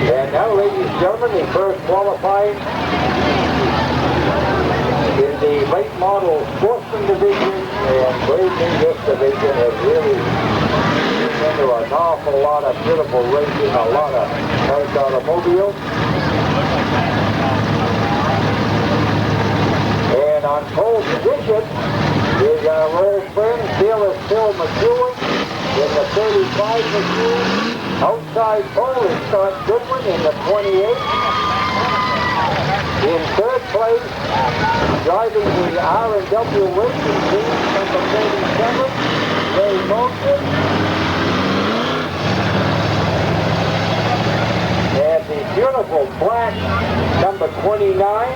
And now, ladies and gentlemen, the first qualifying in the late model sportsman division, and believe me, this division has really into an awful lot of beautiful racing, a lot of nice automobiles. And on pole position is our old friend Phil McEwen in the 35 machine. Outside pole is Scott Goodwin in the 28. In third place, driving the R&W Racing Team, number 37, Ray Moulton. And the beautiful black, number 29,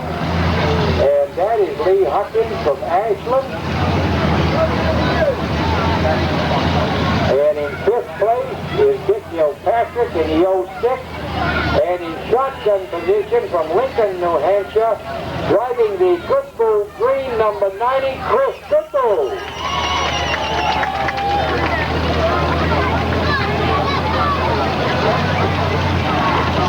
and that is Lee Huckins from Ashland. And in fifth place is Dick Patrick in the 06. And in shotgun position from Lincoln, New Hampshire, driving the Goodbull Green number 90, Chris Goodbull.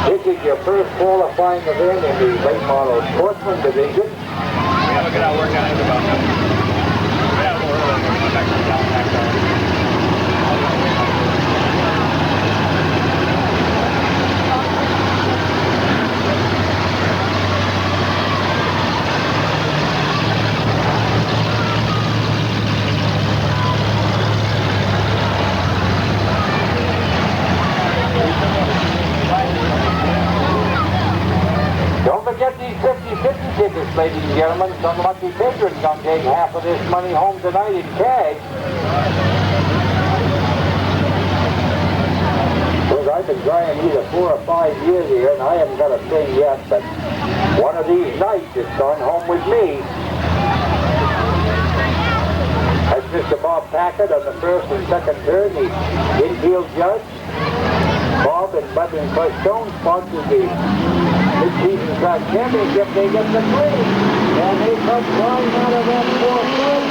This is your first qualifying event in the late model sportsman division. We have a good hour workout in about that. We have a little early. Back down. Don't forget these 50-50 tickets, ladies and gentlemen. Some lucky patrons gonna take half of this money home tonight in cash. Because I've been trying either 4 or 5 years here, and I haven't got a thing yet, but one of these nights it's gone home with me. That's Mr. Bob Packard on the first and second turn, the infield judge. Bob and Bud and Cliff Stone sponsored the mid-season track championship. They get the green, and they come flying out of that fourth turn.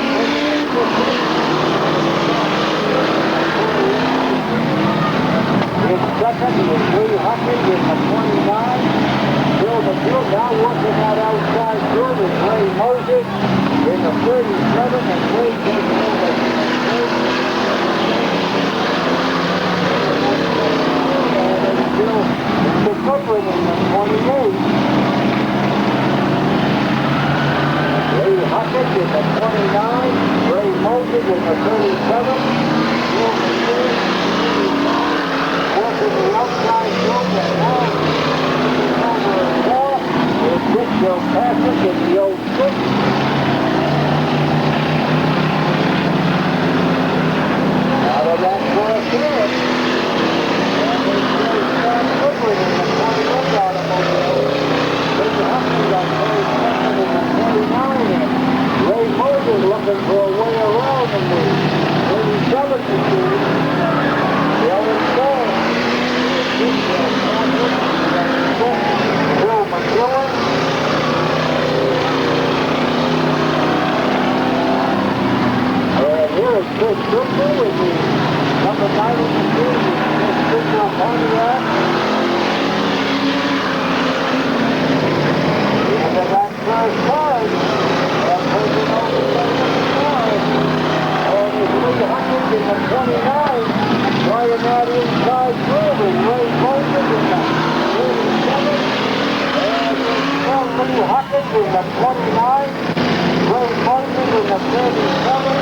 In second is Lee Huckins in the 29. Bill McGill now working that outside field is Ray Moses in the 37, and Ray takes over. Mr. Goodwin in the 28. Ray Huckins in the 29. Ray Moses in the 37. Bill McGill working the outside field, and now over 4 is Dick Patrick in the 06. Out of that fourth turn. Goodwin in the 21 automobile. Mr. Huckins on third second in the 29. And Ray Moses looking for a way around in the 37 machine. The other side. Bill McGill. And here is Chris Goodwin with the number 90 machine. Chris Pontiac. Into that first time, and taking over the side. And it's Lee Huckins in the 29, trying that inside groove, and Ray Moses in the 37, and it's still Lee Huckins in the 29, Ray Moses in the 37,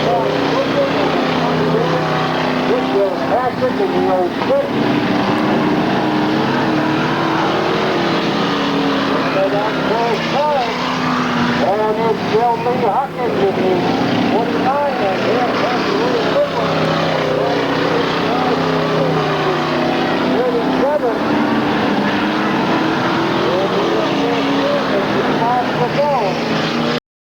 Paul Goodwin in the 28, Dick Patrick in the 06. That first time, and it's still Lee Huckins in the 29, and here comes Lee Huckins.